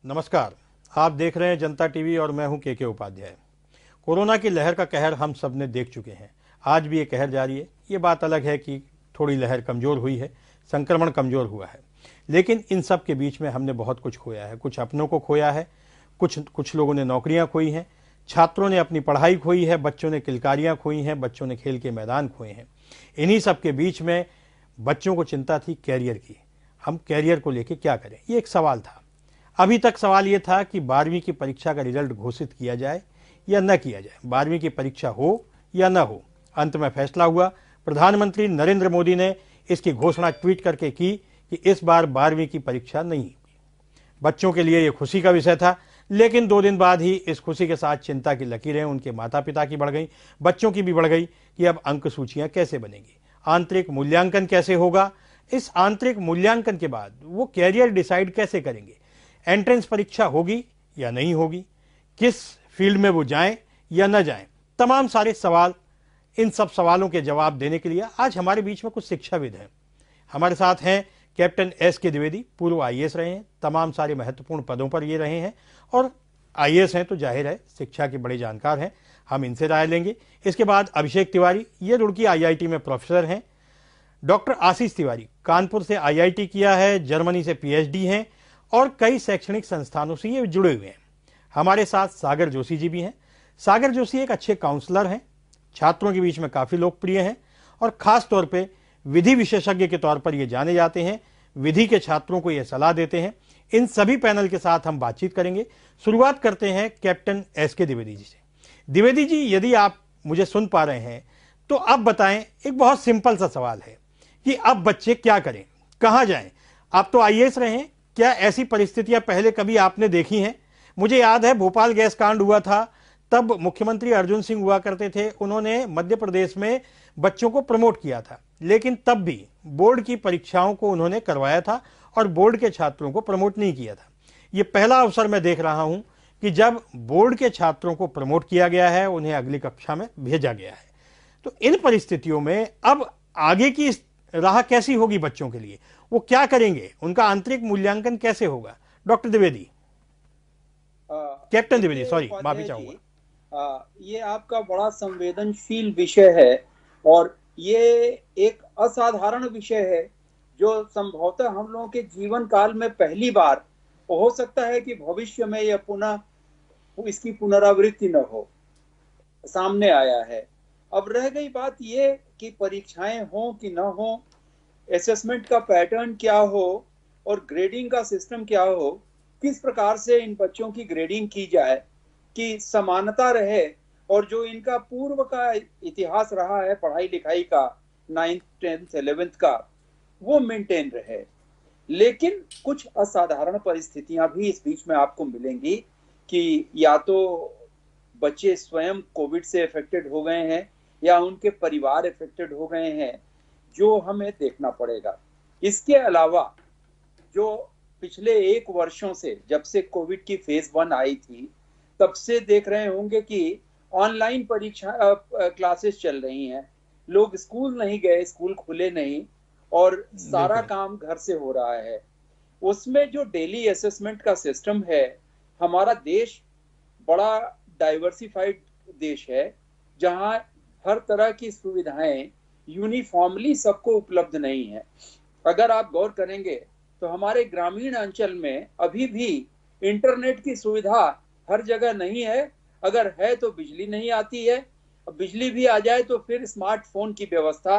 नमस्कार। आप देख रहे हैं जनता टीवी और मैं हूं के उपाध्याय। कोरोना की लहर का कहर हम सब ने देख चुके हैं। आज भी ये कहर जारी है। ये बात अलग है कि थोड़ी लहर कमज़ोर हुई है, संक्रमण कमज़ोर हुआ है, लेकिन इन सब के बीच में हमने बहुत कुछ खोया है। कुछ अपनों को खोया है, कुछ लोगों ने नौकरियां खोई हैं, छात्रों ने अपनी पढ़ाई खोई है, बच्चों ने किलकारियां खोई हैं, बच्चों ने खेल के मैदान खोए हैं। इन्हीं सब के बीच में बच्चों को चिंता थी कैरियर की। हम कैरियर को लेके क्या करें, ये एक सवाल था। अभी तक सवाल यह था कि 12वीं की परीक्षा का रिजल्ट घोषित किया जाए या न किया जाए, 12वीं की परीक्षा हो या न हो। अंत में फैसला हुआ। प्रधानमंत्री नरेंद्र मोदी ने इसकी घोषणा ट्वीट करके की कि इस बार 12वीं की परीक्षा नहीं होगी। बच्चों के लिए यह खुशी का विषय था, लेकिन 2 दिन बाद ही इस खुशी के साथ चिंता की लकीरें उनके माता पिता की बढ़ गई, बच्चों की भी बढ़ गई कि अब अंक सूचियां कैसे बनेंगी, आंतरिक मूल्यांकन कैसे होगा। इस आंतरिक मूल्यांकन के बाद वो कैरियर डिसाइड कैसे करेंगे, एंट्रेंस परीक्षा होगी या नहीं होगी, किस फील्ड में वो जाएं या न जाएं, तमाम सारे सवाल। इन सब सवालों के जवाब देने के लिए आज हमारे बीच में कुछ शिक्षाविद हैं। हमारे साथ हैं कैप्टन एस.के. द्विवेदी, पूर्व आईएएस रहे हैं, तमाम सारे महत्वपूर्ण पदों पर ये रहे हैं और आईएएस हैं तो जाहिर है शिक्षा के बड़े जानकार हैं। हम इनसे राय लेंगे। इसके बाद अभिषेक तिवारी, ये रुड़की आईआईटी में प्रोफेसर हैं। डॉक्टर आशीष तिवारी, कानपुर से आईआईटी किया है, जर्मनी से पीएचडी हैं और कई शैक्षणिक संस्थानों से ये जुड़े हुए हैं। हमारे साथ सागर जोशी जी भी हैं। सागर जोशी एक अच्छे काउंसलर हैं, छात्रों के बीच में काफ़ी लोकप्रिय हैं और ख़ास तौर पे विधि विशेषज्ञ के तौर पर ये जाने जाते हैं। विधि के छात्रों को ये सलाह देते हैं। इन सभी पैनल के साथ हम बातचीत करेंगे। शुरुआत करते हैं कैप्टन एस.के. द्विवेदी जी से। द्विवेदी जी, यदि आप मुझे सुन पा रहे हैं तो अब बताएं, एक बहुत सिंपल सा सवाल है कि अब बच्चे क्या करें, कहाँ जाएं। आप तो आईएएस रहे हैं, क्या ऐसी परिस्थितियां पहले कभी आपने देखी हैं? मुझे याद है भोपाल गैस कांड हुआ था, तब मुख्यमंत्री अर्जुन सिंह हुआ करते थे। उन्होंने मध्य प्रदेश में बच्चों को प्रमोट किया था, लेकिन तब भी बोर्ड की परीक्षाओं को उन्होंने करवाया था और बोर्ड के छात्रों को प्रमोट नहीं किया था। यह पहला अवसर मैं देख रहा हूं कि जब बोर्ड के छात्रों को प्रमोट किया गया है, उन्हें अगली कक्षा में भेजा गया है। तो इन परिस्थितियों में अब आगे की राह कैसी होगी बच्चों के लिए, वो क्या करेंगे, उनका आंतरिक मूल्यांकन कैसे होगा? Doctor Dwivedi, captain Dwivedi, sorry, माफी चाहूंगा। ये आपका बड़ा संवेदनशील विषय है और ये एक असाधारण विषय है जो संभवतः हम लोगों के जीवन काल में पहली बार, हो सकता है कि भविष्य में यह पुनः इसकी पुनरावृत्ति न हो, सामने आया है। अब रह गई बात ये कि परीक्षाएं हो कि ना हो, असेसमेंट का पैटर्न क्या हो और ग्रेडिंग का सिस्टम क्या हो, किस प्रकार से इन बच्चों की ग्रेडिंग की जाए कि समानता रहे और जो इनका पूर्व का इतिहास रहा है पढ़ाई लिखाई का, 9th 10th 11th का, वो मेंटेन रहे। लेकिन कुछ असाधारण परिस्थितियां भी इस बीच में आपको मिलेंगी कि या तो बच्चे स्वयं कोविड से अफेक्टेड हो गए हैं या उनके परिवार अफेक्टेड हो गए हैं, जो हमें देखना पड़ेगा। इसके अलावा जो पिछले 1 वर्षों से, जब से कोविड की फेज 1 आई थी, तब से देख रहे होंगे कि ऑनलाइन परीक्षा क्लासेस चल रही हैं, लोग स्कूल नहीं गए, स्कूल खुले नहीं और सारा काम घर से हो रहा है। उसमें जो डेली असेसमेंट का सिस्टम है, हमारा देश बड़ा डाइवर्सिफाइड देश है जहां हर तरह की सुविधाएं यूनिफॉर्मली सबको उपलब्ध नहीं है। अगर आप गौर करेंगे तो हमारे ग्रामीण अंचल में अभी भी इंटरनेट की सुविधा हर जगह नहीं है। अगर है तो बिजली नहीं आती है, बिजली भी आ जाए तो फिर स्मार्टफोन की व्यवस्था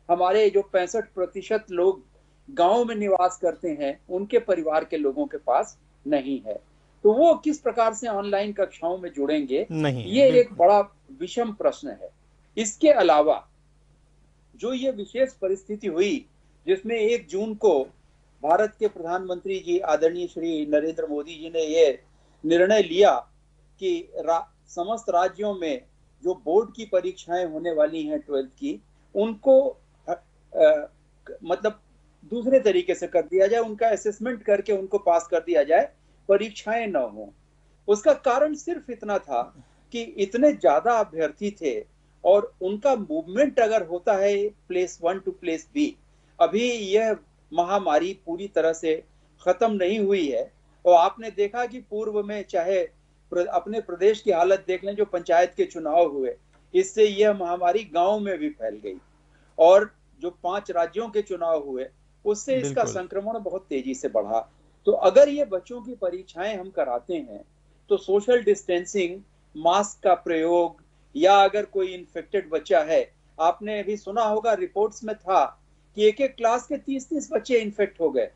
हमारे जो 65% लोग गांव में निवास करते हैं उनके परिवार के लोगों के पास नहीं है। तो वो किस प्रकार से ऑनलाइन कक्षाओं में जुड़ेंगे, ये एक बड़ा विषम प्रश्न है। इसके अलावा जो ये विशेष परिस्थिति हुई जिसमें 1 जून को भारत के प्रधानमंत्री जी आदरणीय श्री नरेंद्र मोदी जी ने ये निर्णय लिया कि समस्त राज्यों में जो बोर्ड की परीक्षाएं होने वाली हैं 12th की, उनको मतलब दूसरे तरीके से कर दिया जाए, उनका असेसमेंट करके उनको पास कर दिया जाए, परीक्षाएं न हो। उसका कारण सिर्फ इतना था कि इतने ज्यादा अभ्यर्थी थे और उनका मूवमेंट अगर होता है प्लेस 1 टू प्लेस बी, अभी यह महामारी पूरी तरह से खत्म नहीं हुई है और आपने देखा कि पूर्व में चाहे अपने प्रदेश की हालत देख लें, जो पंचायत के चुनाव हुए, इससे यह महामारी गांव में भी फैल गई। और जो 5 राज्यों के चुनाव हुए, उससे इसका बिल्कुल। संक्रमण बहुत तेजी से बढ़ा। तो अगर ये बच्चों की परीक्षाएं हम कराते हैं तो सोशल डिस्टेंसिंग, मास्क का प्रयोग, या अगर कोई इन्फेक्टेड बच्चा है, आपने अभी सुना होगा रिपोर्ट्स में था कि एक एक क्लास के 30-30 बच्चे इन्फेक्ट हो गए।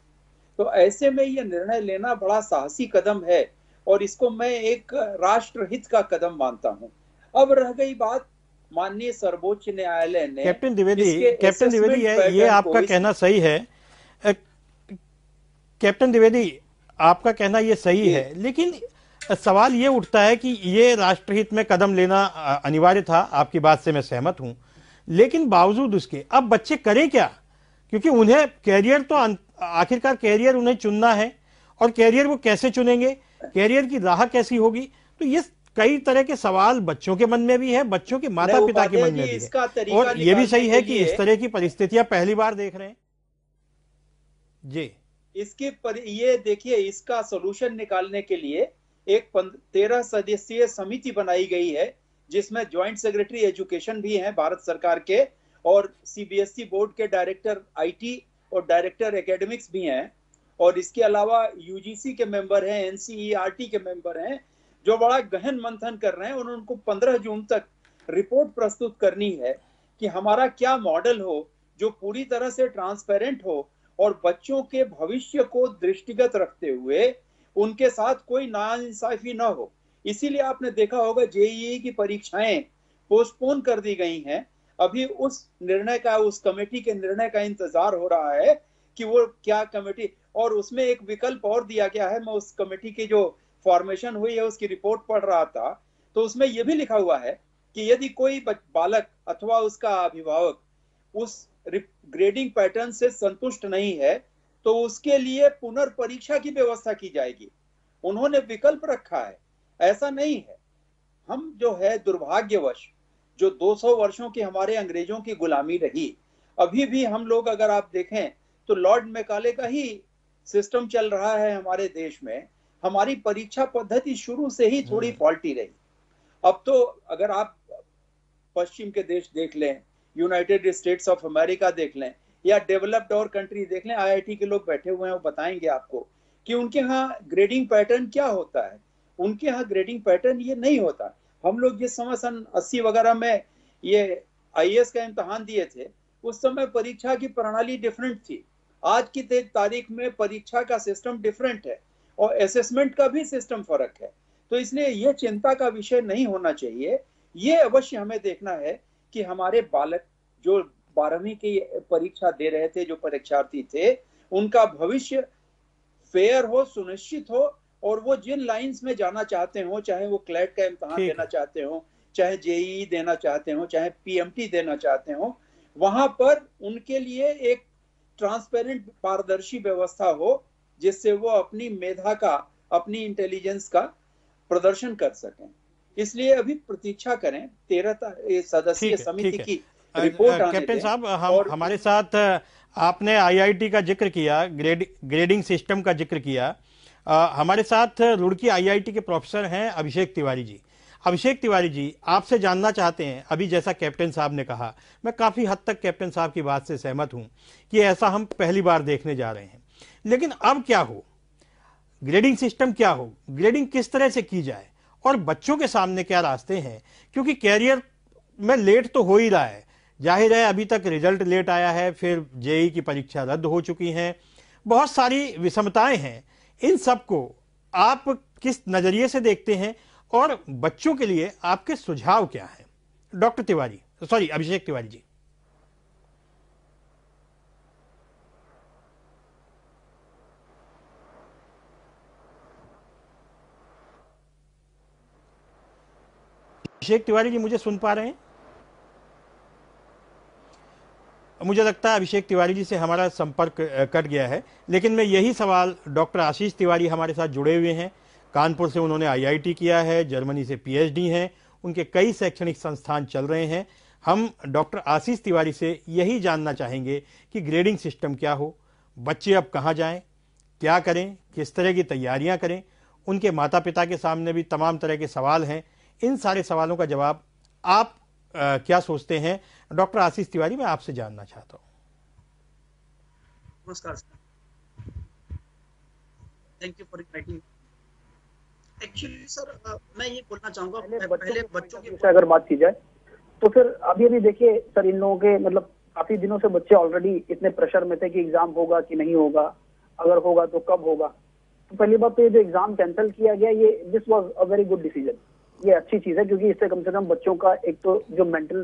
तो ऐसे में यह निर्णय लेना बड़ा साहसी कदम है और इसको मैं एक राष्ट्रहित का कदम मानता हूं। अब रह गई बात, माननीय सर्वोच्च न्यायालय ने इसके कैप्टन द्विवेदी, असेसमेंट ये पैटर्न आपका को कहना सही है। अ, कैप्टन द्विवेदी, आपका कहना ये सही है, लेकिन सवाल ये उठता है कि ये राष्ट्रहित में कदम लेना अनिवार्य था, आपकी बात से मैं सहमत हूं, लेकिन बावजूद उसके अब बच्चे करें क्या? क्योंकि उन्हें कैरियर तो आखिरकार कैरियर उन्हें चुनना है, और कैरियर वो कैसे चुनेंगे, कैरियर की राह कैसी होगी? तो ये कई तरह के सवाल बच्चों के मन में भी है, बच्चों के माता पिता के मन में भी है, और ये भी सही है कि इस तरह की परिस्थितियां पहली बार देख रहे हैं जी। ये देखिए, इसका सोल्यूशन निकालने के लिए एक 13 सदस्यीय समिति बनाई गई है, जिसमें ज्वाइंट सेक्रेटरी एजुकेशन भी हैं भारत सरकार के, और सीबीएसई बोर्ड के डायरेक्टर आईटी और डायरेक्टर एकेडमिक्स भी हैं, और इसके अलावा यूजीसी के मेंबर हैं, एनसीईआरटी के मेंबर हैं, जो बड़ा गहन मंथन कर रहे हैं। और उनको 15 जून तक रिपोर्ट प्रस्तुत करनी है कि हमारा क्या मॉडल हो जो पूरी तरह से ट्रांसपेरेंट हो और बच्चों के भविष्य को दृष्टिगत रखते हुए उनके साथ कोई नाइंसाफी न हो। इसीलिए आपने देखा होगा जेईई की परीक्षाएं पोस्टपोन कर दी गई हैं। अभी उस निर्णय का, उस कमेटी के निर्णय का इंतजार हो रहा है कि वो क्या कमेटी, और उसमें एक विकल्प और दिया गया है। मैं उस कमेटी की जो फॉर्मेशन हुई है उसकी रिपोर्ट पढ़ रहा था, तो उसमें यह भी लिखा हुआ है कि यदि कोई बालक अथवा उसका अभिभावक उस ग्रेडिंग पैटर्न से संतुष्ट नहीं है तो उसके लिए पुनर्परीक्षा की व्यवस्था की जाएगी। उन्होंने विकल्प रखा है, ऐसा नहीं है। हम जो है दुर्भाग्यवश, जो 200 वर्षों की हमारे अंग्रेजों की गुलामी रही, अभी भी हम लोग अगर आप देखें तो लॉर्ड मैकाले का ही सिस्टम चल रहा है हमारे देश में। हमारी परीक्षा पद्धति शुरू से ही थोड़ी फॉल्टी रही। अब तो अगर आप पश्चिम के देश देख लें, यूनाइटेड स्टेट्स ऑफ अमेरिका देख लें, या डेवलप्ड और कंट्री देख लें, आईआईटी के लोग बैठे हुए हैं, वो बताएंगे आपको कि उनके यहाँ ग्रेडिंग पैटर्न क्या होता है। उनके यहाँ ग्रेडिंग पैटर्न ये नहीं होता। हम लोग जिस समय सन 80 वगैरह में ये आईएएस का इम्तहान दिए थे, उस समय परीक्षा की प्रणाली डिफरेंट थी। आज की तारीख में परीक्षा का सिस्टम डिफरेंट है और असेसमेंट का भी सिस्टम फर्क है। तो इसलिए ये चिंता का विषय नहीं होना चाहिए। ये अवश्य हमें देखना है कि हमारे बालक जो 12वीं की परीक्षा दे रहे थे, जो परीक्षार्थी थे, उनका भविष्य फेयर हो, सुनिश्चित हो, और वो जिन लाइंस में जाना चाहते हो, चाहे वो क्लैट का इम्तहान देना चाहते हो, चाहे जेईई देना चाहते हो, चाहे पीएमटी देना चाहते हो, वहां पर उनके लिए एक ट्रांसपेरेंट, पारदर्शी व्यवस्था हो, जिससे वो अपनी मेधा का, अपनी इंटेलिजेंस का प्रदर्शन कर सकें। इसलिए अभी प्रतीक्षा करें 13 सदस्यीय समिति की रिपोर्ट आने कैप्टन दें। साहब, हमारे साथ आपने आईआईटी का जिक्र किया, ग्रेडिंग सिस्टम का जिक्र किया। हमारे साथ रुड़की आईआईटी के प्रोफेसर हैं अभिषेक तिवारी जी। अभिषेक तिवारी जी, आपसे जानना चाहते हैं, अभी जैसा कैप्टन साहब ने कहा, मैं काफ़ी हद तक कैप्टन साहब की बात से सहमत हूं कि ऐसा हम पहली बार देखने जा रहे हैं। लेकिन अब क्या हो, ग्रेडिंग सिस्टम क्या हो, ग्रेडिंग किस तरह से की जाए, और बच्चों के सामने क्या रास्ते हैं? क्योंकि कैरियर में लेट तो हो ही रहा है, जाहिर है अभी तक रिजल्ट लेट आया है, फिर जेईई की परीक्षा रद्द हो चुकी हैं, बहुत सारी विषमताएं हैं। इन सब को आप किस नजरिए से देखते हैं और बच्चों के लिए आपके सुझाव क्या हैं? Doctor Tiwari, sorry, Abhishek Tiwari ji. अभिषेक तिवारी जी, मुझे सुन पा रहे हैं? मुझे लगता है अभिषेक तिवारी जी से हमारा संपर्क कट गया है, लेकिन मैं यही सवाल, डॉक्टर आशीष तिवारी हमारे साथ जुड़े हुए हैं, कानपुर से उन्होंने आईआईटी किया है, जर्मनी से पीएचडी हैं, उनके कई शैक्षणिक संस्थान चल रहे हैं। हम डॉक्टर आशीष तिवारी से यही जानना चाहेंगे कि ग्रेडिंग सिस्टम क्या हो, बच्चे अब कहाँ जाएं, क्या करें, किस तरह की तैयारियां करें, उनके माता पिता के सामने भी तमाम तरह के सवाल हैं। इन सारे सवालों का जवाब आप क्या सोचते हैं? डॉक्टर आशीष तिवारी, मैं आपसे जानना चाहता हूँ। नमस्कार sir, thank you for inviting. Actually sir मैं ये बोलना चाहूंगा, पहले बच्चों की अगर बात की जाए तो फिर अभी देखिए सर, इन लोगों के मतलब काफी दिनों से बच्चे ऑलरेडी इतने प्रेशर में थे कि एग्जाम होगा कि नहीं होगा, अगर होगा तो कब होगा। तो पहली बात तो ये जो एग्जाम कैंसिल किया गया, ये this was a very good decision. ये अच्छी चीज है, क्योंकि इससे कम से कम बच्चों का एक तो जो मेंटल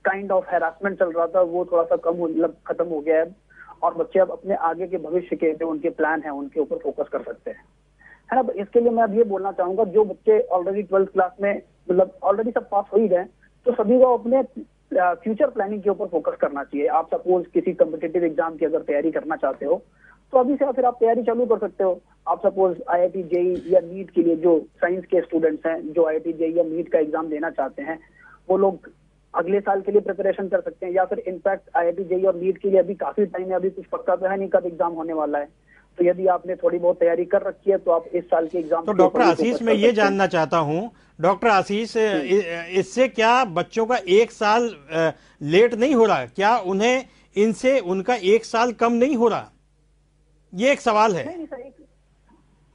काइंड ऑफ हैरासमेंट चल रहा था वो थोड़ा सा कम मतलब खत्म हो गया है, और बच्चे अब अपने आगे के भविष्य के जो उनके प्लान है उनके ऊपर फोकस कर सकते हैं, है ना। इसके लिए मैं अब ये बोलना चाहूंगा, जो बच्चे ऑलरेडी 12th क्लास में मतलब ऑलरेडी सब पास हो ही गए, तो सभी को अपने फ्यूचर प्लानिंग के ऊपर फोकस करना चाहिए। आप सपोज किसी कम्पिटिटिव एग्जाम की अगर तैयारी करना चाहते हो तो अभी से फिर आप तैयारी चालू कर सकते हो। आप सपोज IIT JEE या नीट के लिए, जो साइंस के स्टूडेंट्स हैं जो IIT JEE या नीट का एग्जाम देना चाहते हैं, वो लोग अगले साल के लिए प्रिपरेशन कर सकते हैं, या फिर इनफैक्ट IIT JEE और नीट के लिए अभी काफी टाइम है, अभी कुछ पक्का तो है नहीं कब एग्जाम होने वाला है। तो यदि आपने थोड़ी बहुत तैयारी कर रखी है तो आप इस साल के एग्जाम। तो डॉक्टर आशीष, मैं ये जानना चाहता हूं, डॉक्टर आशीष, इससे क्या बच्चों का एक साल लेट नहीं हो रहा? क्या उन्हें इनसे उनका एक साल कम नहीं हो रहा? ये एक सवाल है। नहीं सही,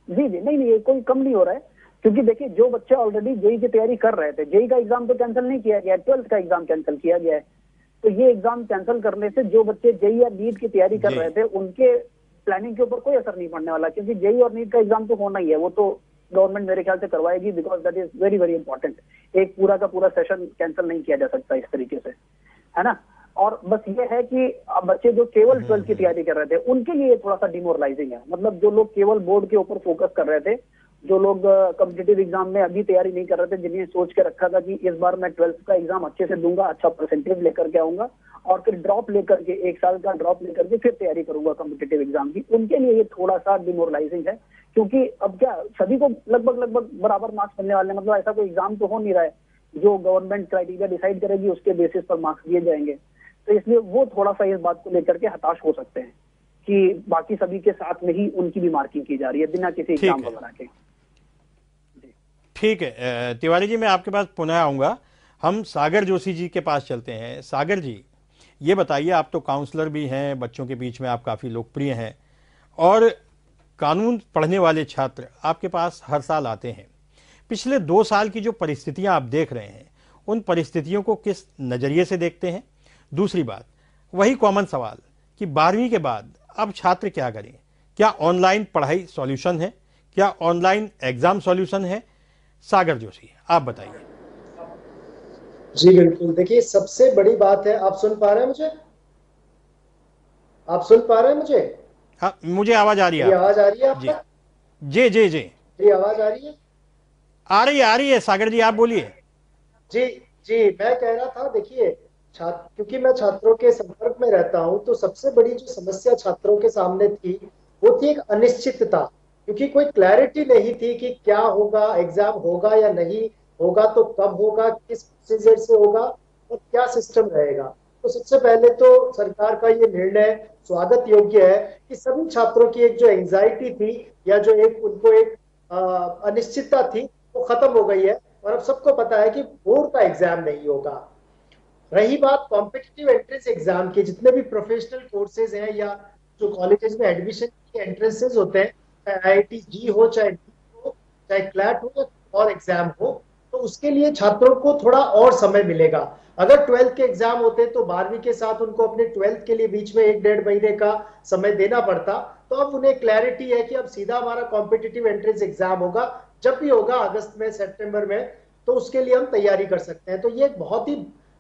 जी जी, नहीं ये कोई कम नहीं हो रहा है, क्योंकि देखिए जो बच्चे ऑलरेडी JEE की तैयारी कर रहे थे, JEE का एग्जाम तो कैंसिल नहीं किया गया है, 12th का एग्जाम कैंसिल किया गया है। तो ये एग्जाम कैंसिल करने से जो बच्चे JEE या नीट की तैयारी कर रहे थे उनके प्लानिंग के ऊपर कोई असर नहीं पड़ने वाला, क्योंकि JEE और नीट का एग्जाम तो होना ही है, वो तो गवर्नमेंट मेरे ख्याल से करवाएगी, because that is very very important. एक पूरा का पूरा सेशन कैंसिल नहीं किया जा सकता इस तरीके से, है ना। और बस ये है कि बच्चे जो केवल 12th की तैयारी कर रहे थे उनके लिए थोड़ा सा डिमोरलाइजिंग है। मतलब जो लोग केवल बोर्ड के ऊपर फोकस कर रहे थे, जो लोग कॉम्पिटिटिव एग्जाम में अभी तैयारी नहीं कर रहे थे, जिन्हें सोच के रखा था कि इस बार मैं 12th का एग्जाम अच्छे से दूंगा, अच्छा परसेंटेज लेकर के आऊंगा और फिर ड्रॉप लेकर के, एक साल का ड्रॉप लेकर के फिर तैयारी करूंगा कॉम्पिटिटिव एग्जाम की, उनके लिए ये थोड़ा सा डिमोरलाइजिंग है। क्योंकि अब क्या सभी को लगभग बराबर मार्क्स मिलने वाले हैं, मतलब ऐसा कोई एग्जाम तो हो नहीं रहा है, जो गवर्नमेंट क्राइटेरिया डिसाइड करेगी उसके बेसिस पर मार्क्स दिए जाएंगे। तो इसलिए वो थोड़ा सा इस बात को लेकर के हताश हो सकते हैं कि बाकी सभी के साथ में ही उनकी भी मार्किंग की जा रही है बिना किसी एग्जाम वगैरह के। ठीक है तिवारी जी, मैं आपके पास पुनः आऊंगा। हम सागर जोशी जी के पास चलते हैं। सागर जी, ये बताइए, आप तो काउंसलर भी हैं, बच्चों के बीच में आप काफ़ी लोकप्रिय हैं और कानून पढ़ने वाले छात्र आपके पास हर साल आते हैं। पिछले 2 साल की जो परिस्थितियां आप देख रहे हैं, उन परिस्थितियों को किस नज़रिए से देखते हैं? दूसरी बात, वही कॉमन सवाल कि 12वीं के बाद अब छात्र क्या करें? क्या ऑनलाइन पढ़ाई सॉल्यूशन है? क्या ऑनलाइन एग्जाम सॉल्यूशन है? सागर जोशी, आप बताइए। जी बिल्कुल, देखिए सबसे बड़ी बात है, आप सुन पा रहे हैं मुझे? आप सुन पा रहे हैं मुझे? हाँ, मुझे आवाज आ रही है। आवाज आ रही है आपका? जी जी जी जी आवाज आ रही है? आ रही है सागर जी, आप बोलिए। जी जी, मैं कह रहा था, देखिए क्योंकि मैं छात्रों के संपर्क में रहता हूं, तो सबसे बड़ी जो समस्या छात्रों के सामने थी वो थी एक अनिश्चितता, क्योंकि कोई क्लैरिटी नहीं थी कि क्या होगा, एग्जाम होगा या नहीं होगा, तो कब होगा, किस प्रोसीजर से होगा और क्या सिस्टम रहेगा। तो सबसे पहले तो सरकार का ये निर्णय स्वागत योग्य है कि सभी छात्रों की एक जो एंजाइटी थी या जो एक उनको एक अनिश्चितता थी वो खत्म हो गई है, और अब सबको पता है कि बोर्ड का एग्जाम नहीं होगा। रही बात कॉम्पिटिटिव एंट्रेंस एग्जाम की, जितने भी प्रोफेशनल कोर्सेज हैं या जो कॉलेजेस में एडमिशन के एंट्रेंसेज होते हैं, चाहे IIT JEE हो, चाहे NEET हो, चाहे क्लैट हो या और एग्जाम हो, तो उसके लिए छात्रों को थोड़ा और समय मिलेगा। अगर 12th के एग्जाम होते तो 12वीं के साथ उनको अपने 12th के लिए बीच में 1-1.5 महीने का समय देना पड़ता, तो अब उन्हें क्लैरिटी है कि अब सीधा हमारा कॉम्पिटिटिव एंट्रेंस एग्जाम होगा, जब भी होगा अगस्त में, सितंबर में, तो उसके लिए हम तैयारी कर सकते हैं। तो ये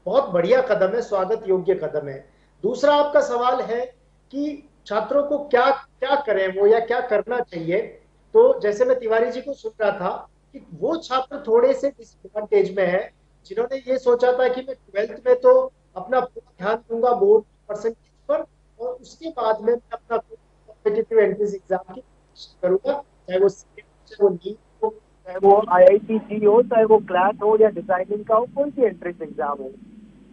बहुत बढ़िया कदम है, स्वागत योग्य कदम है। दूसरा आपका सवाल है कि छात्रों को क्या क्या करें वो, या क्या करना चाहिए। तो जैसे मैं तिवारी जी को सुन रहा था कि वो छात्र थोड़े से डिसएडवांटेज में है जिन्होंने ये सोचा था कि मैं 12th में तो अपना पूरा ध्यान दूंगा बोर्ड परसेंटेज पर, और उसके बाद में मैं अपना कॉम्पिटिटिव एंट्रेंस एग्जाम की करूंगा, चाहे वो नीट हो, चाहे वो IIT JEE हो, चाहे वो क्लैट हो या डिजाइनिंग का हो, कोई भी एंट्रेंस एग्जाम हो।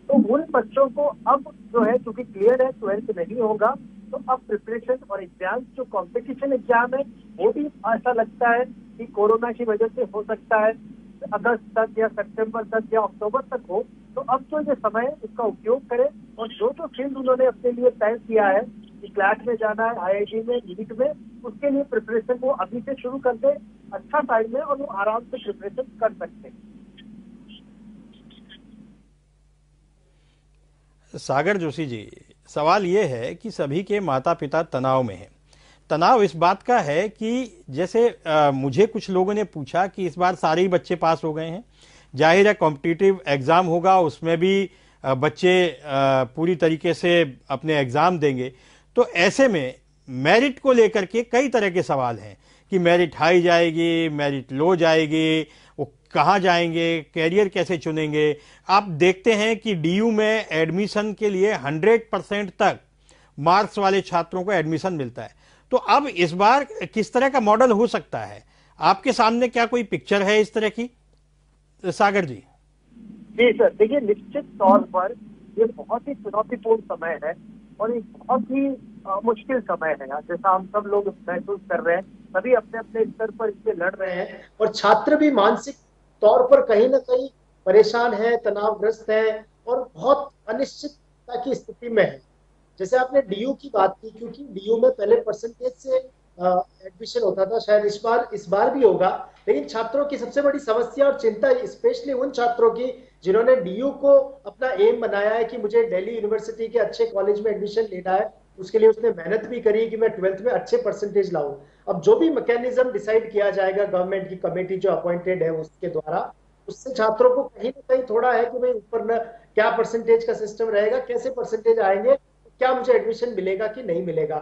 तो उन बच्चों को अब जो है, क्योंकि क्लियर है 12th नहीं होगा, तो अब प्रिपरेशन और एग्जाम जो कंपटीशन एग्जाम है वो भी ऐसा लगता है कि कोरोना की वजह से हो सकता है अगस्त तक या सितंबर तक या अक्टूबर तक हो। तो अब जो ये समय है इसका उपयोग करें और जो जो फील्ड उन्होंने अपने लिए तय किया है कि क्लैट में जाना है, आईआईटी में, नीट में, उसके लिए प्रिपरेशन वो अभी से शुरू कर दे, अच्छा टाइम है और वो आराम से प्रिपरेशन कर सकते हैं। सागर जोशी जी, सवाल ये है कि सभी के माता पिता तनाव में हैं। तनाव इस बात का है कि जैसे मुझे कुछ लोगों ने पूछा कि इस बार सारे ही बच्चे पास हो गए हैं, जाहिर है कॉम्पिटिटिव एग्ज़ाम होगा, उसमें भी बच्चे पूरी तरीके से अपने एग्ज़ाम देंगे, तो ऐसे में मेरिट को लेकर के कई तरह के सवाल हैं कि मेरिट हाई जाएगी, मेरिट लो जाएगी, वो कहाँ जाएंगे, कैरियर कैसे चुनेंगे। आप देखते हैं कि डीयू में एडमिशन के लिए 100% तक मार्क्स वाले छात्रों को एडमिशन मिलता है। तो अब इस बार किस तरह का मॉडल हो सकता है, आपके सामने क्या कोई पिक्चर है इस तरह की? सागर जी। जी सर, देखिए निश्चित तौर पर ये बहुत ही चुनौतीपूर्ण समय है और एक बहुत ही मुश्किल समय है, जैसा हम सब लोग महसूस कर रहे हैं, सभी अपने अपने स्तर पर इससे लड़ रहे हैं और छात्र भी मानसिक तौर पर कहीं ना कहीं परेशान है, तनावग्रस्त है और बहुत अनिश्चितता की स्थिति में है। जैसे आपने डीयू की बात की, क्योंकि डीयू में पहले परसेंटेज से एडमिशन होता था, शायद इस बार भी होगा, लेकिन छात्रों की सबसे बड़ी समस्या और चिंता स्पेशली उन छात्रों की जिन्होंने डीयू को अपना एम बनाया है कि मुझे दिल्ली यूनिवर्सिटी के अच्छे कॉलेज में एडमिशन लेना है, उसके लिए उसने मेहनत भी करी कि मैं 12th में अच्छे परसेंटेज लाऊं। अब जो भी मैकेनिज्म डिसाइड किया जाएगा गवर्नमेंट की कमेटी जो अपॉइंटेड है उसके द्वारा, उससे छात्रों को कहीं ना कहीं थोड़ा है कि भाई ऊपर न क्या परसेंटेज का सिस्टम रहेगा, कैसे परसेंटेज आएंगे, क्या मुझे एडमिशन मिलेगा कि नहीं मिलेगा।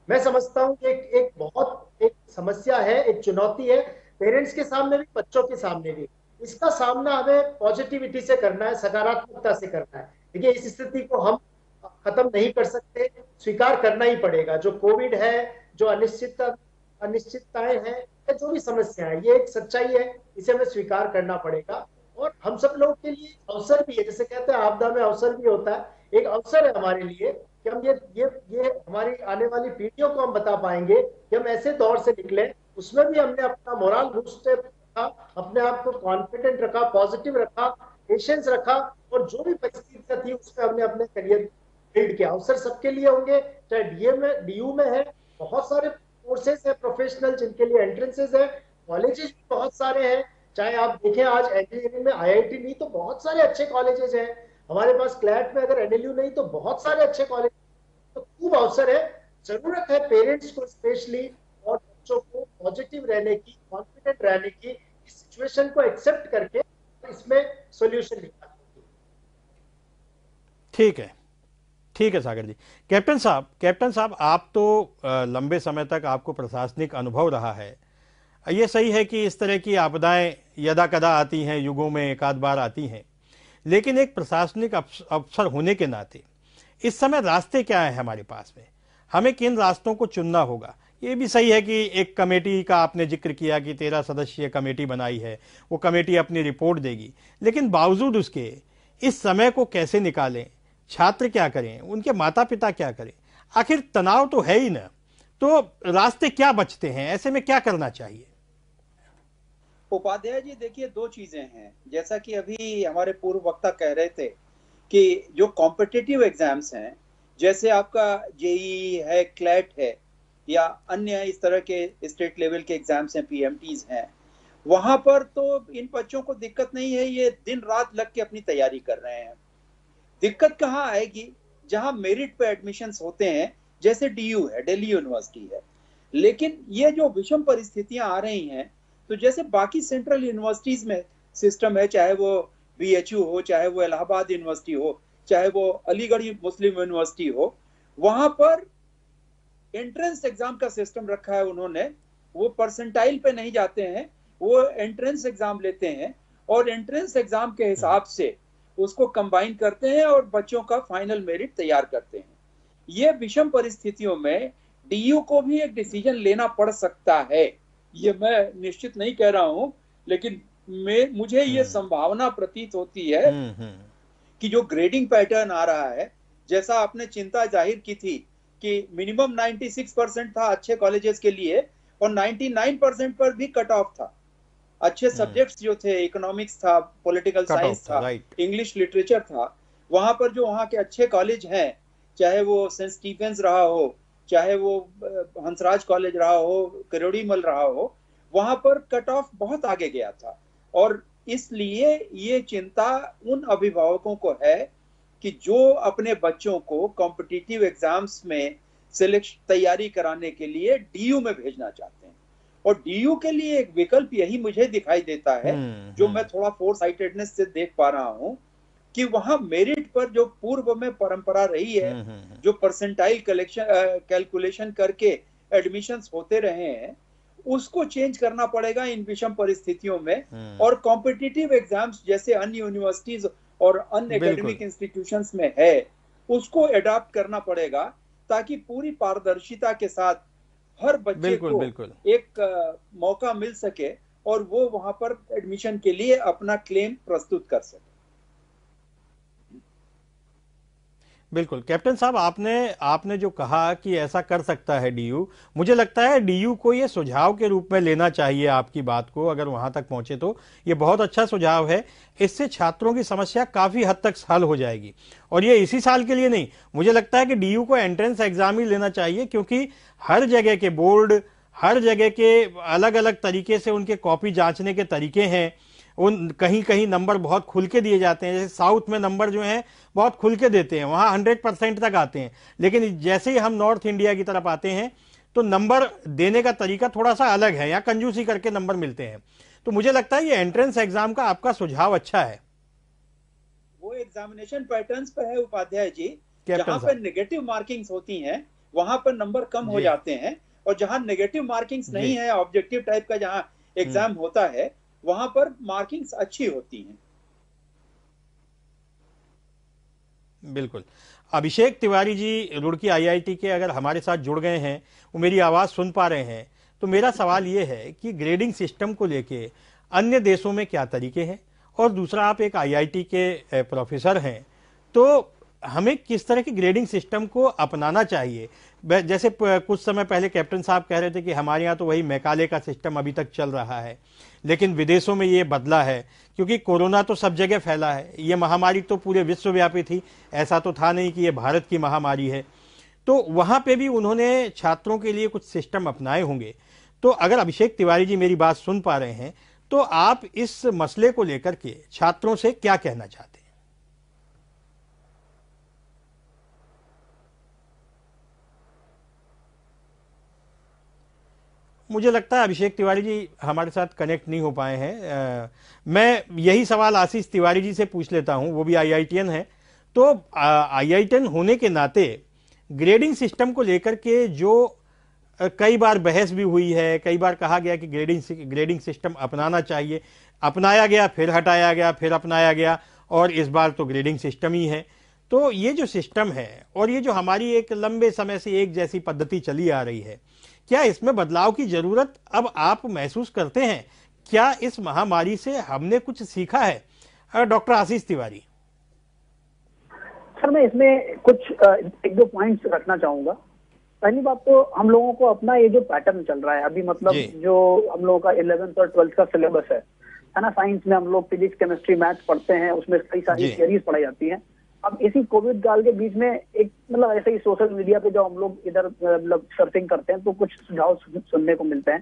मैं समझता हूँ कि एक बहुत एक समस्या है, एक चुनौती है पेरेंट्स के सामने भी, बच्चों के सामने भी। इसका सामना हमें पॉजिटिविटी से करना है, सकारात्मकता से करना है। देखिए इस स्थिति को हम खत्म नहीं कर सकते, स्वीकार करना ही पड़ेगा। जो कोविड है, जो अनिश्चितताएं हैं, जो भी समस्या है, ये एक सच्चाई है, इसे हमें स्वीकार करना पड़ेगा। और हम सब लोग के लिए अवसर भी है, जैसे कहते हैं आपदा में अवसर भी होता है, एक अवसर है हमारे लिए कि हम ये हमारी आने वाली पीढ़ियों को हम बता पाएंगे कि हम ऐसे दौर से निकले, उसमें भी हमने अपना मोरल बूस्ट रखा, अपने आप को कॉन्फिडेंट रखा, पॉजिटिव रखा, पेशेंस रखा और जो भी परिस्थितियां थी उसमें हमने अपने करियर बिल्ड किया। अवसर सबके लिए होंगे, चाहे डीयू में है, बहुत सारे कोर्सेज है प्रोफेशनल जिनके लिए एंट्रेंसेज है, कॉलेजेस भी बहुत सारे हैं। चाहे आप देखें आज इंजीनियरिंग में आईआईटी नहीं तो बहुत सारे अच्छे कॉलेजेस हैं हमारे पास, क्लैट में अगर एनएलयू नहीं तो बहुत सारे अच्छे कॉलेज, तो खूब अवसर है। जरूरत है पेरेंट्स को स्पेशली और बच्चों को पॉजिटिव रहने की, कॉन्फिडेंट रहने की, इस सिचुएशन को एक्सेप्ट करके इसमें सॉल्यूशन निकालने की। ठीक है सागर जी। कैप्टन साहब, आप तो लंबे समय तक आपको प्रशासनिक अनुभव रहा है। ये सही है कि इस तरह की आपदाएं यदा कदा आती हैं, युगों में एक आध बार आती हैं, लेकिन एक प्रशासनिक अफसर होने के नाते इस समय रास्ते क्या है हमारे पास में, हमें किन रास्तों को चुनना होगा? ये भी सही है कि एक कमेटी का आपने जिक्र किया कि 13 सदस्यीय कमेटी बनाई है, वो कमेटी अपनी रिपोर्ट देगी, लेकिन बावजूद उसके इस समय को कैसे निकालें? छात्र क्या करें, उनके माता पिता क्या करें? आखिर तनाव तो है ही ना, तो रास्ते क्या बचते हैं? ऐसे में क्या करना चाहिए? उपाध्याय जी, देखिए दो चीजें हैं, जैसा कि अभी हमारे पूर्व वक्ता कह रहे थे कि जो कॉम्पिटिटिव एग्जाम्स हैं, जैसे आपका जेई है, क्लैट है या अन्य इस तरह के स्टेट लेवल के एग्जाम्स हैं, पीएमटीज हैं, वहां पर तो इन बच्चों को दिक्कत नहीं है, ये दिन रात लग के अपनी तैयारी कर रहे हैं। दिक्कत कहाँ आएगी? जहां मेरिट पे एडमिशंस होते हैं, जैसे डीयू है, दिल्ली यूनिवर्सिटी है। लेकिन ये जो विषम परिस्थितियां आ रही हैं, तो जैसे बाकी सेंट्रल यूनिवर्सिटीज में सिस्टम है, चाहे वो बीएचयू हो, चाहे वो इलाहाबाद यूनिवर्सिटी हो, चाहे वो अलीगढ़ मुस्लिम यूनिवर्सिटी हो, वहां पर एंट्रेंस एग्जाम का सिस्टम रखा है उन्होंने। वो परसेंटाइल पे नहीं जाते हैं, वो एंट्रेंस एग्जाम लेते हैं और एंट्रेंस एग्जाम के हिसाब से उसको कंबाइन करते हैं और बच्चों का फाइनल मेरिट तैयार करते हैं। ये विषम परिस्थितियों में डीयू को भी एक डिसीजन लेना पड़ सकता है, ये मैं निश्चित नहीं कह रहा हूं, लेकिन मुझे ये संभावना प्रतीत होती है कि जो ग्रेडिंग पैटर्न आ रहा है, जैसा आपने चिंता जाहिर की थी कि मिनिमम 96% था अच्छे कॉलेजेस के लिए और 99% पर भी कट ऑफ था। अच्छे सब्जेक्ट्स जो थे, इकोनॉमिक्स था, पॉलिटिकल साइंस था, इंग्लिश लिटरेचर था, वहां पर जो वहां के अच्छे कॉलेज हैं, चाहे वो सेंट स्टीफेंस रहा हो, चाहे वो हंसराज कॉलेज रहा हो, करोड़ीमल रहा हो, वहां पर कट ऑफ बहुत आगे गया था। और इसलिए ये चिंता उन अभिभावकों को है कि जो अपने बच्चों को कॉम्पिटिटिव एग्जाम्स में तैयारी कराने के लिए डीयू में भेजना चाहते हैं। और डीयू के लिए एक विकल्प यही मुझे दिखाई देता है, जो मैं थोड़ा फोर साइटेडनेस से देख पा रहा हूं, कि वहां मेरिट पर जो पूर्व में परंपरा रही है, जो परसेंटाइल कैलकुलेशन करके एडमिशंस होते रहे हैं, उसको चेंज करना पड़ेगा इन विषम परिस्थितियों में। और कॉम्पिटिटिव एग्जाम्स जैसे अन्य यूनिवर्सिटीज और अन्य एकेडमिक इंस्टीट्यूशंस में है, उसको एडॉप्ट करना पड़ेगा, ताकि पूरी पारदर्शिता के साथ हर बच्चे को एक मौका मिल सके और वो वहां पर एडमिशन के लिए अपना क्लेम प्रस्तुत कर सके। बिल्कुल कैप्टन साहब, आपने जो कहा कि ऐसा कर सकता है डीयू, मुझे लगता है डीयू को ये सुझाव के रूप में लेना चाहिए। आपकी बात को अगर वहां तक पहुंचे तो ये बहुत अच्छा सुझाव है। इससे छात्रों की समस्या काफी हद तक हल हो जाएगी। और ये इसी साल के लिए नहीं, मुझे लगता है कि डीयू को एंट्रेंस एग्जाम ही लेना चाहिए, क्योंकि हर जगह के बोर्ड, हर जगह के अलग अलग तरीके से उनके कॉपी जांचने के तरीके हैं। उन कहीं कहीं नंबर बहुत खुल के दिए जाते हैं, जैसे साउथ में नंबर जो हैं बहुत खुल के देते हैं, वहाँ 100% तक आते हैं। लेकिन जैसे ही हम नॉर्थ इंडिया की तरफ आते हैं तो नंबर देने का तरीका थोड़ा सा अलग है, या कंजूसी करके नंबर मिलते हैं। तो मुझे लगता है ये एंट्रेंस एग्जाम का आपका सुझाव अच्छा है। वो एग्जामिनेशन पैटर्न्स पर है उपाध्याय जी, जहाँ पर नेगेटिव मार्किंग्स होती हैं वहां पर नंबर कम हो जाते हैं, और जहाँ नेगेटिव मार्किंग्स नहीं है, ऑब्जेक्टिव टाइप का जहाँ एग्जाम होता है, वहां पर मार्किंग्स अच्छी होती हैं। बिल्कुल। अभिषेक तिवारी जी रुड़की आईआईटी के अगर हमारे साथ जुड़ गए हैं, वो मेरी आवाज सुन पा रहे हैं, तो मेरा सवाल ये है कि ग्रेडिंग सिस्टम को लेके अन्य देशों में क्या तरीके हैं, और दूसरा आप एक आईआईटी के प्रोफेसर हैं, तो हमें किस तरह की ग्रेडिंग सिस्टम को अपनाना चाहिए। जैसे कुछ समय पहले कैप्टन साहब कह रहे थे कि हमारे यहाँ तो वही मैकाले का सिस्टम अभी तक चल रहा है, लेकिन विदेशों में ये बदला है, क्योंकि कोरोना तो सब जगह फैला है। ये महामारी तो पूरे विश्वव्यापी थी, ऐसा तो था नहीं कि ये भारत की महामारी है। तो वहाँ पे भी उन्होंने छात्रों के लिए कुछ सिस्टम अपनाए होंगे। तो अगर अभिषेक तिवारी जी मेरी बात सुन पा रहे हैं, तो आप इस मसले को लेकर के छात्रों से क्या कहना चाहते हैं? मुझे लगता है अभिषेक तिवारी जी हमारे साथ कनेक्ट नहीं हो पाए हैं। मैं यही सवाल आशीष तिवारी जी से पूछ लेता हूं, वो भी आईआईटीएन है। तो आईआईटीएन होने के नाते ग्रेडिंग सिस्टम को लेकर के जो कई बार बहस भी हुई है, कई बार कहा गया कि ग्रेडिंग सिस्टम अपनाना चाहिए, अपनाया गया, फिर हटाया गया, फिर अपनाया गया, और इस बार तो ग्रेडिंग सिस्टम ही है। तो ये जो सिस्टम है और ये जो हमारी एक लंबे समय से एक जैसी पद्धति चली आ रही है, क्या इसमें बदलाव की जरूरत अब आप महसूस करते हैं? क्या इस महामारी से हमने कुछ सीखा है? डॉक्टर आशीष तिवारी। सर, मैं इसमें कुछ एक दो पॉइंट्स रखना चाहूंगा। पहली बात तो हम लोगों को अपना ये जो पैटर्न चल रहा है अभी, मतलब जो हम लोगों का 11th और 12th का सिलेबस है ना, साइंस में हम लोग फिजिक्स, केमिस्ट्री, मैथ्स पढ़ते हैं, उसमें कई सारी थियरीज पढ़ाई जाती हैं। अब इसी कोविड काल के बीच में एक मतलब ऐसे ही सोशल मीडिया पे जो हम लोग इधर मतलब सर्फिंग करते हैं, तो कुछ सुझाव सुनने को मिलते हैं।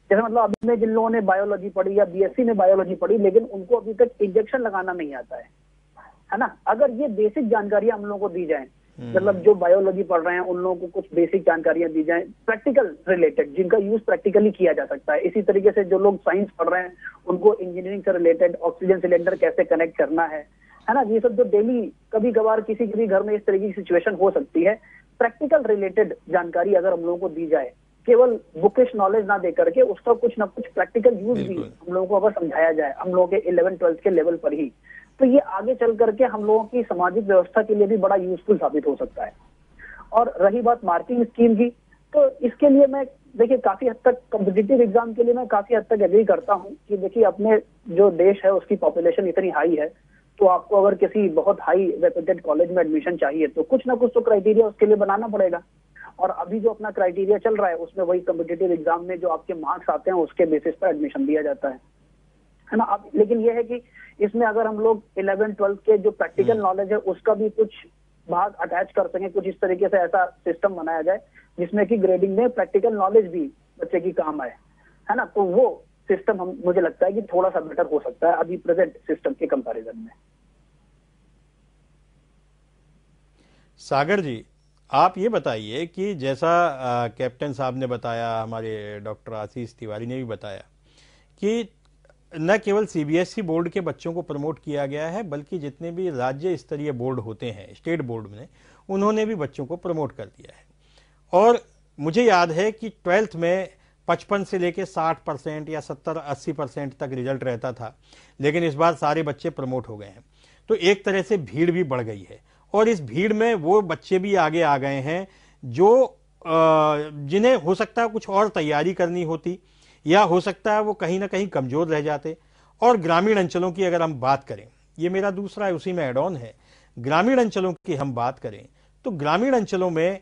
जैसे मतलब अभी में जिन लोगों ने बायोलॉजी पढ़ी या बीएससी में बायोलॉजी पढ़ी, लेकिन उनको अभी तक इंजेक्शन लगाना नहीं आता है ना। अगर ये बेसिक जानकारियां हम लोगों को दी जाए, मतलब जो बायोलॉजी पढ़ रहे हैं उन लोगों को कुछ बेसिक जानकारियां दी जाए प्रैक्टिकल रिलेटेड, जिनका यूज प्रैक्टिकली किया जा सकता है। इसी तरीके से जो लोग साइंस पढ़ रहे हैं उनको इंजीनियरिंग से रिलेटेड ऑक्सीजन सिलेंडर कैसे कनेक्ट करना है ना, ये सब जो डेली कभी कभार किसी के भी घर में इस तरह की सिचुएशन हो सकती है, प्रैक्टिकल रिलेटेड जानकारी अगर हम लोगों को दी जाए, केवल बुकिश नॉलेज ना दे करके उसका कुछ ना कुछ प्रैक्टिकल यूज भी हम लोगों को अगर समझाया जाए हम लोगों के 11th-12th के लेवल पर ही, तो ये आगे चल करके हम लोगों की सामाजिक व्यवस्था के लिए भी बड़ा यूजफुल साबित हो सकता है। और रही बात मार्किंग स्कीम की, तो इसके लिए मैं देखिए काफी हद तक कॉम्पिटिटिव एग्जाम के लिए मैं काफी हद तक एग्री करता हूँ कि देखिए अपने जो देश है उसकी पॉपुलेशन इतनी हाई है, तो आपको अगर किसी बहुत हाई रेप्यूटेड कॉलेज में एडमिशन चाहिए तो कुछ ना कुछ तो क्राइटेरिया उसके लिए बनाना पड़ेगा। और अभी जो अपना क्राइटेरिया चल रहा है उसमें वही कॉम्पिटिटिव एग्जाम में जो आपके मार्क्स आते हैं उसके बेसिस पर एडमिशन दिया जाता है ना। अब लेकिन ये है कि इसमें अगर हम लोग 11-12 के जो प्रैक्टिकल नॉलेज है उसका भी कुछ भाग अटैच कर सकें, कुछ इस तरीके से ऐसा सिस्टम बनाया जाए जिसमें कि ग्रेडिंग में प्रैक्टिकल नॉलेज भी बच्चे की काम आए, है ना, तो वो सिस्टम मुझे लगता है कि थोड़ा सा बेटर हो सकता है अभी प्रेजेंट सिस्टम के कंपैरिजन में। सागर जी, आप ये बताइए कि जैसा कैप्टन साहब ने बताया, हमारे डॉक्टर आशीष तिवारी ने भी बताया कि न केवल सीबीएसई बोर्ड के बच्चों को प्रमोट किया गया है बल्कि जितने भी राज्य स्तरीय बोर्ड होते हैं, स्टेट बोर्ड में, उन्होंने भी बच्चों को प्रमोट कर दिया है। और मुझे याद है कि 12th में 55 से लेके 60% या 70-80% तक रिजल्ट रहता था, लेकिन इस बार सारे बच्चे प्रमोट हो गए हैं। तो एक तरह से भीड़ भी बढ़ गई है और इस भीड़ में वो बच्चे भी आगे आ गए हैं जो जिन्हें हो सकता है कुछ और तैयारी करनी होती, या हो सकता है वो कहीं ना कहीं कमजोर रह जाते। और ग्रामीण अंचलों की अगर हम बात करें, ये मेरा दूसरा है, उसी में एड ऑन है, ग्रामीण अंचलों की हम बात करें तो ग्रामीण अंचलों में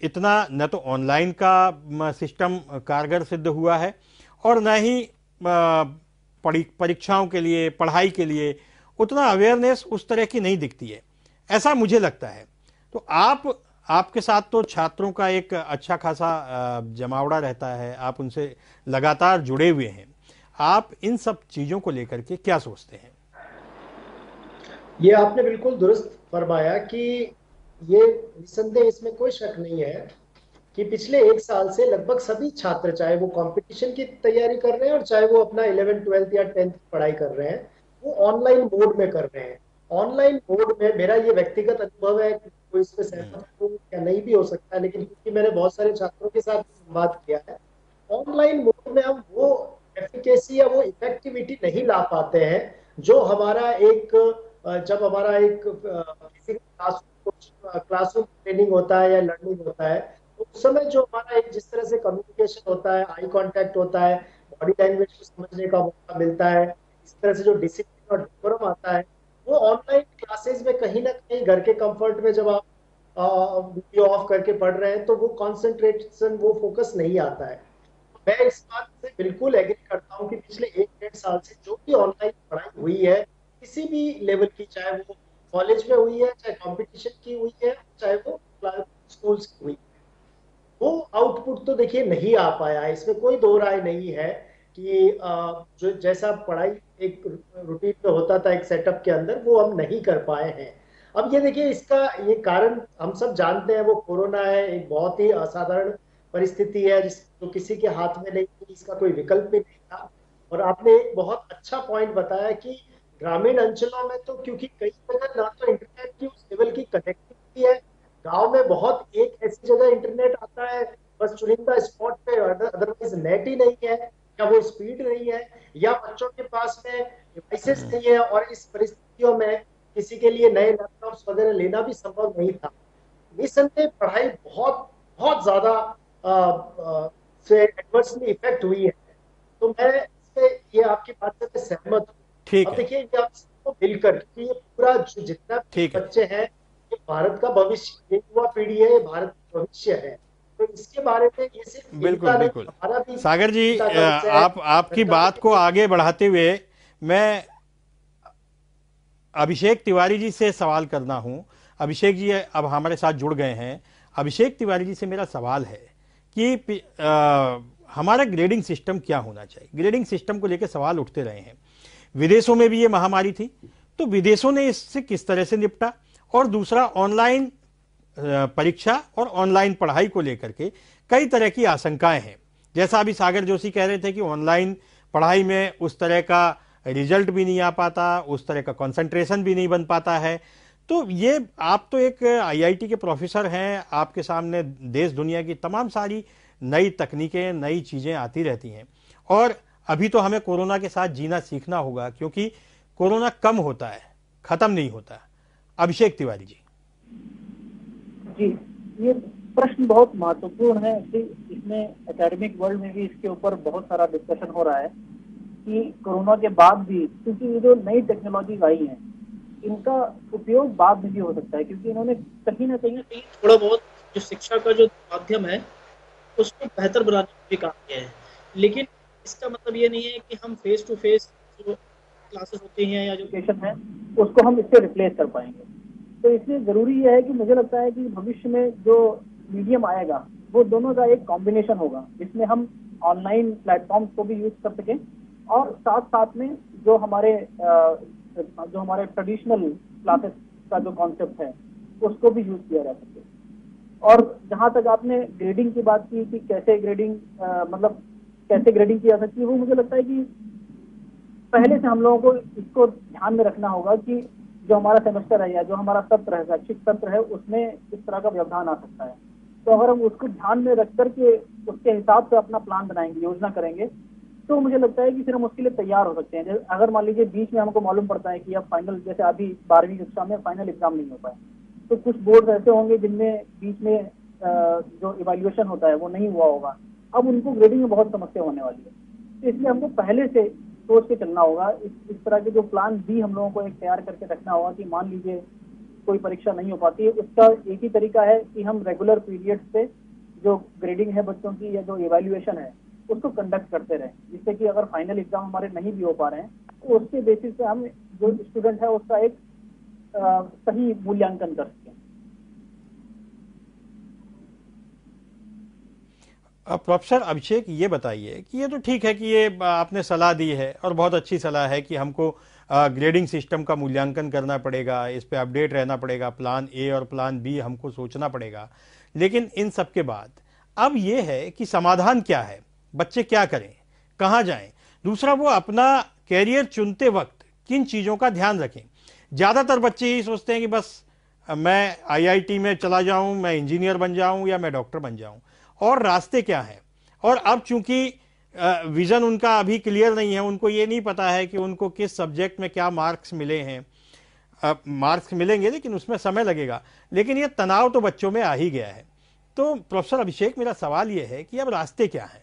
इतना न तो ऑनलाइन का सिस्टम कारगर सिद्ध हुआ है और न ही परीक्षाओं के लिए, पढ़ाई के लिए उतना अवेयरनेस उस तरह की नहीं दिखती है, ऐसा मुझे लगता है। तो आपके साथ तो छात्रों का एक अच्छा खासा जमावड़ा रहता है, आप उनसे लगातार जुड़े हुए हैं, आप इन सब चीजों को लेकर के क्या सोचते हैं? ये आपने बिल्कुल दुरुस्त फरमाया कि ये निसंदेह, इसमें कोई शक नहीं है कि पिछले 1 साल से लगभग सभी छात्र, चाहे वो कंपटीशन की तैयारी कर रहे हैं और चाहे वो अपना 11th 12th या 10th की पढ़ाई कर रहे हैं, वो ऑनलाइन मोड में कर रहे हैं। ऑनलाइन मोड में मेरा ये व्यक्तिगत अनुभव है, कोई इस पे सहमत हो या नहीं भी हो सकता है, लेकिन क्योंकि मैंने बहुत सारे छात्रों के साथ संवाद किया है, ऑनलाइन मोड में हम वो एफिकेसी या वो इफेक्टिविटी नहीं ला पाते हैं जो हमारा एक, जब हमारा एक किसी क्लासरूम ट्रेनिंग होता है या लर्निंग होता है, तो उस समय जो हमारा एक जिस तरह से कम्युनिकेशन होता है, आई कांटेक्ट होता है, बॉडी लैंग्वेज को समझने का मौका मिलता है, इस तरह से जो डिसिप्लिन और डेकोरम आता है, वो ऑनलाइन क्लासेस में कहीं ना कहीं घर के कंफर्ट में जब आप वीडियो ऑफ करके पढ़ रहे हैं तो वो कंसंट्रेशन, वो फोकस नहीं आता है। मैं इस बात से बिल्कुल एग्री करता हूँ कि पिछले 1-1.5 साल से जो भी ऑनलाइन पढ़ाई हुई है किसी भी लेवल की, चाहे वो कॉलेज में हुई है, चाहे कंपटीशन की हुई है, चाहे वो स्कूल्स की हुई है, वो आउटपुट तो देखिए नहीं आ पाया है, इसमें कोई दो राय नहीं है कि जो जैसा पढ़ाई एक रूटीन में होता था एक सेटअप के अंदर, वो हम नहीं कर पाए हैं। अब ये देखिए, इसका ये कारण हम सब जानते हैं, वो कोरोना है, एक बहुत ही असाधारण परिस्थिति है जो किसी के हाथ में नहीं थी, इसका कोई विकल्प भी नहीं था। और आपने एक बहुत अच्छा पॉइंट बताया कि ग्रामीण अंचलों में तो क्योंकि कई जगह ना तो इंटरनेट की उस लेवल की कनेक्टिविटी है, गांव में बहुत एक ऐसी जगह इंटरनेट आता है बस चुनिंदा स्पॉट पे, अदरवाइज नेट ही नहीं है, या वो स्पीड नहीं है, या बच्चों के पास में डिवाइसेस नहीं है, और इस परिस्थितियों में किसी के लिए नए लैपटॉप्स वगैरह लेना भी संभव नहीं था। निसंदेह पढ़ाई बहुत बहुत ज्यादा से एडवर्सली इफेक्ट हुई है। तो मैं इससे ये आपकी बात से सहमत हूँ। ठीक अब है, देखिए, ये आप सबको मिलकर, क्योंकि ये पूरा जितना बच्चे हैं, ये भारत का भविष्य, ये युवा पीढ़ी है, ये भारत का भविष्य है, तो इसके बारे में ये सिर्फ बिल्कुल बिल्कुल। सागर जी, आपकी बात को आगे बढ़ाते हुए मैं अभिषेक तिवारी जी से सवाल करना हूं। अभिषेक जी अब हमारे साथ जुड़ गए हैं। अभिषेक तिवारी जी से मेरा सवाल है कि हमारा ग्रेडिंग सिस्टम क्या होना चाहिए। ग्रेडिंग सिस्टम को लेकर सवाल उठते रहे हैं। विदेशों में भी ये महामारी थी, तो विदेशों ने इससे किस तरह से निपटा, और दूसरा ऑनलाइन परीक्षा और ऑनलाइन पढ़ाई को लेकर के कई तरह की आशंकाएं हैं। जैसा अभी सागर जोशी कह रहे थे कि ऑनलाइन पढ़ाई में उस तरह का रिजल्ट भी नहीं आ पाता, उस तरह का कंसंट्रेशन भी नहीं बन पाता है। तो ये, आप तो एक आईआईटी के प्रोफेसर हैं, आपके सामने देश दुनिया की तमाम सारी नई तकनीकें, नई चीजें आती रहती हैं, और अभी तो हमें कोरोना के साथ जीना सीखना होगा, क्योंकि कोरोना कम होता है, खत्म नहीं होता। अभिषेक तिवारी जी। जी, ये प्रश्न बहुत महत्वपूर्ण है। इसमें एकेडमिक वर्ल्ड में भी इसके ऊपर बहुत सारा डिस्कशन हो रहा है कि कोरोना के बाद भी, क्योंकि ये जो नई टेक्नोलॉजी आई है, इनका उपयोग बाद में भी हो सकता है, क्योंकि इन्होंने कहीं ना कहीं थोड़ा बहुत जो शिक्षा का जो माध्यम है उसको बेहतर बनाने का भी काम किया है। लेकिन इसका मतलब ये नहीं है कि हम फेस टू फेस जो क्लासेस होती हैं या जो एजुकेशन है उसको हम इससे रिप्लेस कर पाएंगे। तो इसलिए जरूरी यह है कि मुझे लगता है कि भविष्य में जो मीडियम आएगा वो दोनों का एक कॉम्बिनेशन होगा, जिसमें हम ऑनलाइन प्लेटफॉर्म्स को भी यूज कर सकें और साथ साथ में जो हमारे ट्रेडिशनल क्लासेस का जो कॉन्सेप्ट है उसको भी यूज किया जा सके। और जहां तक आपने ग्रेडिंग की बात की कि कैसे ग्रेडिंग की जा सकती है, वो मुझे लगता है कि पहले से हम लोगों को इसको ध्यान में रखना होगा कि जो हमारा सेमेस्टर है या जो हमारा सत्र है, शैक्षिक सत्र है, उसमें इस तरह का व्यवधान आ सकता है। तो अगर हम उसको ध्यान में रख करके उसके हिसाब से अपना प्लान बनाएंगे, योजना करेंगे, तो मुझे लगता है कि फिर हम उसके लिए तैयार हो सकते हैं। अगर मान लीजिए बीच में हमको मालूम पड़ता है कि अब फाइनल, जैसे अभी 12वीं कक्षा में फाइनल एग्जाम नहीं हो पाए, तो कुछ बोर्ड ऐसे होंगे जिनमें बीच में जो इवैल्यूएशन होता है वो नहीं हुआ होगा, अब उनको ग्रेडिंग में बहुत समस्या होने वाली है। तो इसलिए हमको पहले से सोच के चलना होगा। इस तरह के जो प्लान भी हम लोगों को एक तैयार करके रखना होगा कि मान लीजिए कोई परीक्षा नहीं हो पाती है, उसका एक ही तरीका है कि हम रेगुलर पीरियड से जो ग्रेडिंग है बच्चों की या जो इवैल्यूएशन है उसको कंडक्ट करते रहें, जिससे कि अगर फाइनल एग्जाम हमारे नहीं भी हो पा रहे हैं तो उसके बेसिस पे हम जो स्टूडेंट है उसका एक सही मूल्यांकन कर सकें। प्रोफेसर अभिषेक, ये बताइए कि ये तो ठीक है कि ये आपने सलाह दी है और बहुत अच्छी सलाह है कि हमको ग्रेडिंग सिस्टम का मूल्यांकन करना पड़ेगा, इस पे अपडेट रहना पड़ेगा, प्लान ए और प्लान बी हमको सोचना पड़ेगा। लेकिन इन सब के बाद अब ये है कि समाधान क्या है, बच्चे क्या करें, कहाँ जाएं? दूसरा, वो अपना कैरियर चुनते वक्त किन चीज़ों का ध्यान रखें। ज़्यादातर बच्चे यही सोचते हैं कि बस मैं आईआईटी में चला जाऊं, मैं इंजीनियर बन जाऊं या मैं डॉक्टर बन जाऊं, और रास्ते क्या हैं। और अब चूंकि विजन उनका अभी क्लियर नहीं है, उनको ये नहीं पता है कि उनको किस सब्जेक्ट में क्या मार्क्स मिले हैं। मार्क्स मिलेंगे लेकिन उसमें समय लगेगा, लेकिन ये तनाव तो बच्चों में आ ही गया है। तो प्रोफेसर अभिषेक, मेरा सवाल ये है कि अब रास्ते क्या हैं?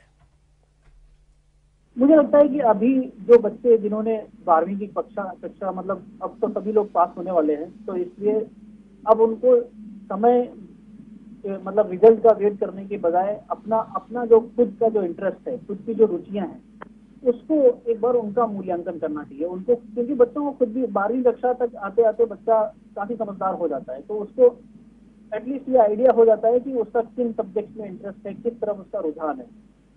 मुझे लगता है कि अभी जो बच्चे जिन्होंने 12वीं की कक्षा मतलब अब तो सभी लोग पास होने वाले हैं, तो इसलिए अब उनको समय मतलब रिजल्ट का वेट करने के बजाय अपना जो खुद का जो इंटरेस्ट है, खुद की जो रुचियां हैं, उसको एक बार उनका मूल्यांकन करना चाहिए उनको। क्योंकि बच्चों को खुद भी 12वीं कक्षा तक आते आते बच्चा काफी समझदार हो जाता है, तो उसको एटलीस्ट ये आइडिया हो जाता है कि उसका किन सब्जेक्ट में इंटरेस्ट है, किस तरफ उसका रुझान है।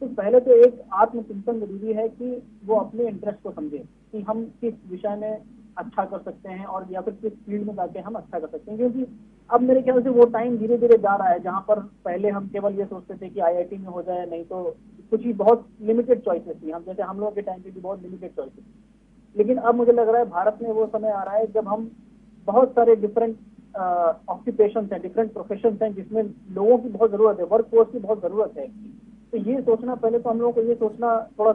तो पहले तो एक आत्मचिंतन जरूरी है कि वो अपने इंटरेस्ट को समझे कि हम किस विषय में अच्छा कर सकते हैं और या फिर किस फील्ड में जाके हम अच्छा कर सकते हैं। क्योंकि अब मेरे ख्याल से वो टाइम धीरे धीरे जा रहा है जहाँ पर पहले हम केवल ये सोचते थे कि आईआईटी में हो जाए, नहीं तो कुछ ही बहुत लिमिटेड चॉइसेस थी। हम जैसे हम लोगों के टाइम पे भी बहुत लिमिटेड चॉइसेस, लेकिन अब मुझे लग रहा है भारत में वो समय आ रहा है जब हम बहुत सारे डिफरेंट ऑक्यूपेशन हैं, डिफरेंट प्रोफेशन हैं जिसमें लोगों की बहुत जरूरत है, वर्क फोर्स की बहुत जरूरत है। तो ये सोचना, पहले तो हम लोगों को ये सोचना थोड़ा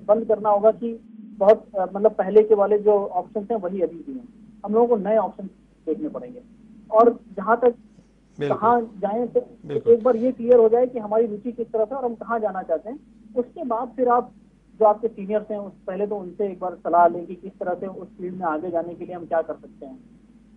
बंद करना होगा कि बहुत मतलब पहले के वाले जो ऑप्शन हैं वही अभी भी हैं। हम लोगों को नए ऑप्शन देखने पड़ेंगे। और जहां तक कहाँ जाएं, तो एक बार ये क्लियर हो जाए कि हमारी रुचि किस तरफ है और हम कहाँ जाना चाहते हैं, उसके बाद फिर आप जो आपके सीनियर्स हैं पहले तो उनसे एक बार सलाह लें कि किस तरह से उस फील्ड में आगे जाने के लिए हम क्या कर सकते हैं,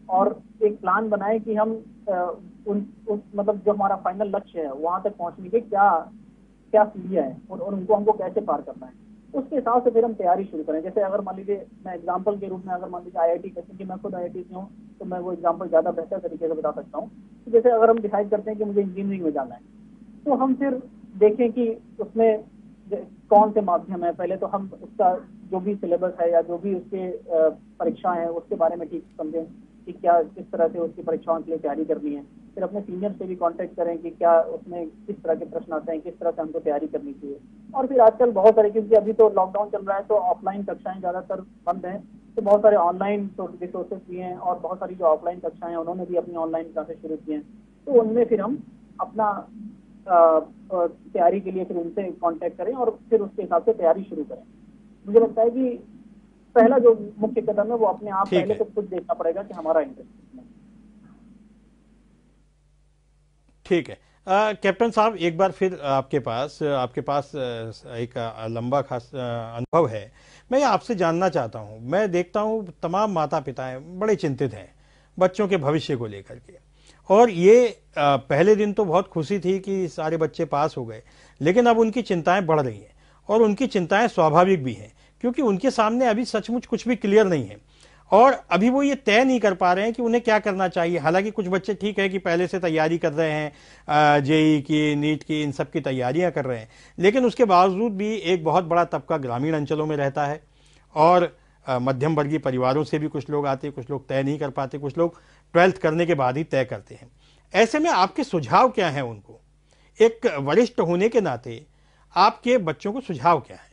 और एक प्लान बनाएं कि हम मतलब जो हमारा फाइनल लक्ष्य है वहां तक पहुंचने के क्या सीढ़ियां हैं और उनको हमको कैसे पार करना है, उसके हिसाब से फिर हम तैयारी शुरू करें। जैसे अगर मान लीजिए मैं एग्जांपल के रूप में अगर मान लीजिए आईआईटी, क्योंकि मैं खुद आईआईटी से हूँ तो मैं वो एग्जांपल ज़्यादा बेहतर तरीके से बता सकता हूँ। तो जैसे अगर हम डिसाइड करते हैं कि मुझे इंजीनियरिंग में जाना है, तो हम फिर देखें कि उसमें कौन से माध्यम है। पहले तो हम उसका जो भी सिलेबस है या जो भी उसके परीक्षाएं हैं उसके बारे में ठीक समझें कि क्या किस तरह से उसकी परीक्षाओं के लिए तैयारी करनी है। फिर अपने सीनियर से भी कांटेक्ट करें कि क्या उसमें किस तरह के प्रश्न आते हैं, किस तरह से हमको तैयारी करनी चाहिए। और फिर आजकल बहुत सारे, क्योंकि अभी तो लॉकडाउन चल रहा है तो ऑफलाइन कक्षाएं ज़्यादातर बंद हैं, तो बहुत सारे ऑनलाइन रिसोर्सेज भी हैं और बहुत सारी जो ऑफलाइन कक्षाएं हैं उन्होंने भी अपनी ऑनलाइन क्लासेस शुरू की हैं। तो उनमें फिर हम अपना तैयारी के लिए फिर उनसे कांटेक्ट करें और फिर उसके हिसाब से तैयारी शुरू करें। मुझे लगता है कि पहला जो मुख्य कदम है वो अपने आप पहले तो खुद देखना पड़ेगा कि हमारा इंटरेस्ट किसमें। ठीक है। कैप्टन साहब, एक बार फिर आपके पास एक लंबा खास अनुभव है। मैं आपसे जानना चाहता हूं, मैं देखता हूं तमाम माता पिताएं बड़े चिंतित हैं बच्चों के भविष्य को लेकर के, और ये पहले दिन तो बहुत खुशी थी कि सारे बच्चे पास हो गए, लेकिन अब उनकी चिंताएं बढ़ रही हैं और उनकी चिंताएं स्वाभाविक भी हैं, क्योंकि उनके सामने अभी सचमुच कुछ भी क्लियर नहीं है और अभी वो ये तय नहीं कर पा रहे हैं कि उन्हें क्या करना चाहिए। हालांकि कुछ बच्चे ठीक है कि पहले से तैयारी कर रहे हैं, जेई की, नीट की, इन सब की तैयारियां कर रहे हैं, लेकिन उसके बावजूद भी एक बहुत बड़ा तबका ग्रामीण अंचलों में रहता है और मध्यम वर्गीय परिवारों से भी कुछ लोग आते हैं, कुछ लोग तय नहीं कर पाते, कुछ लोग 12th करने के बाद ही तय करते हैं। ऐसे में आपके सुझाव क्या हैं उनको? एक वरिष्ठ होने के नाते आपके बच्चों को सुझाव क्या है?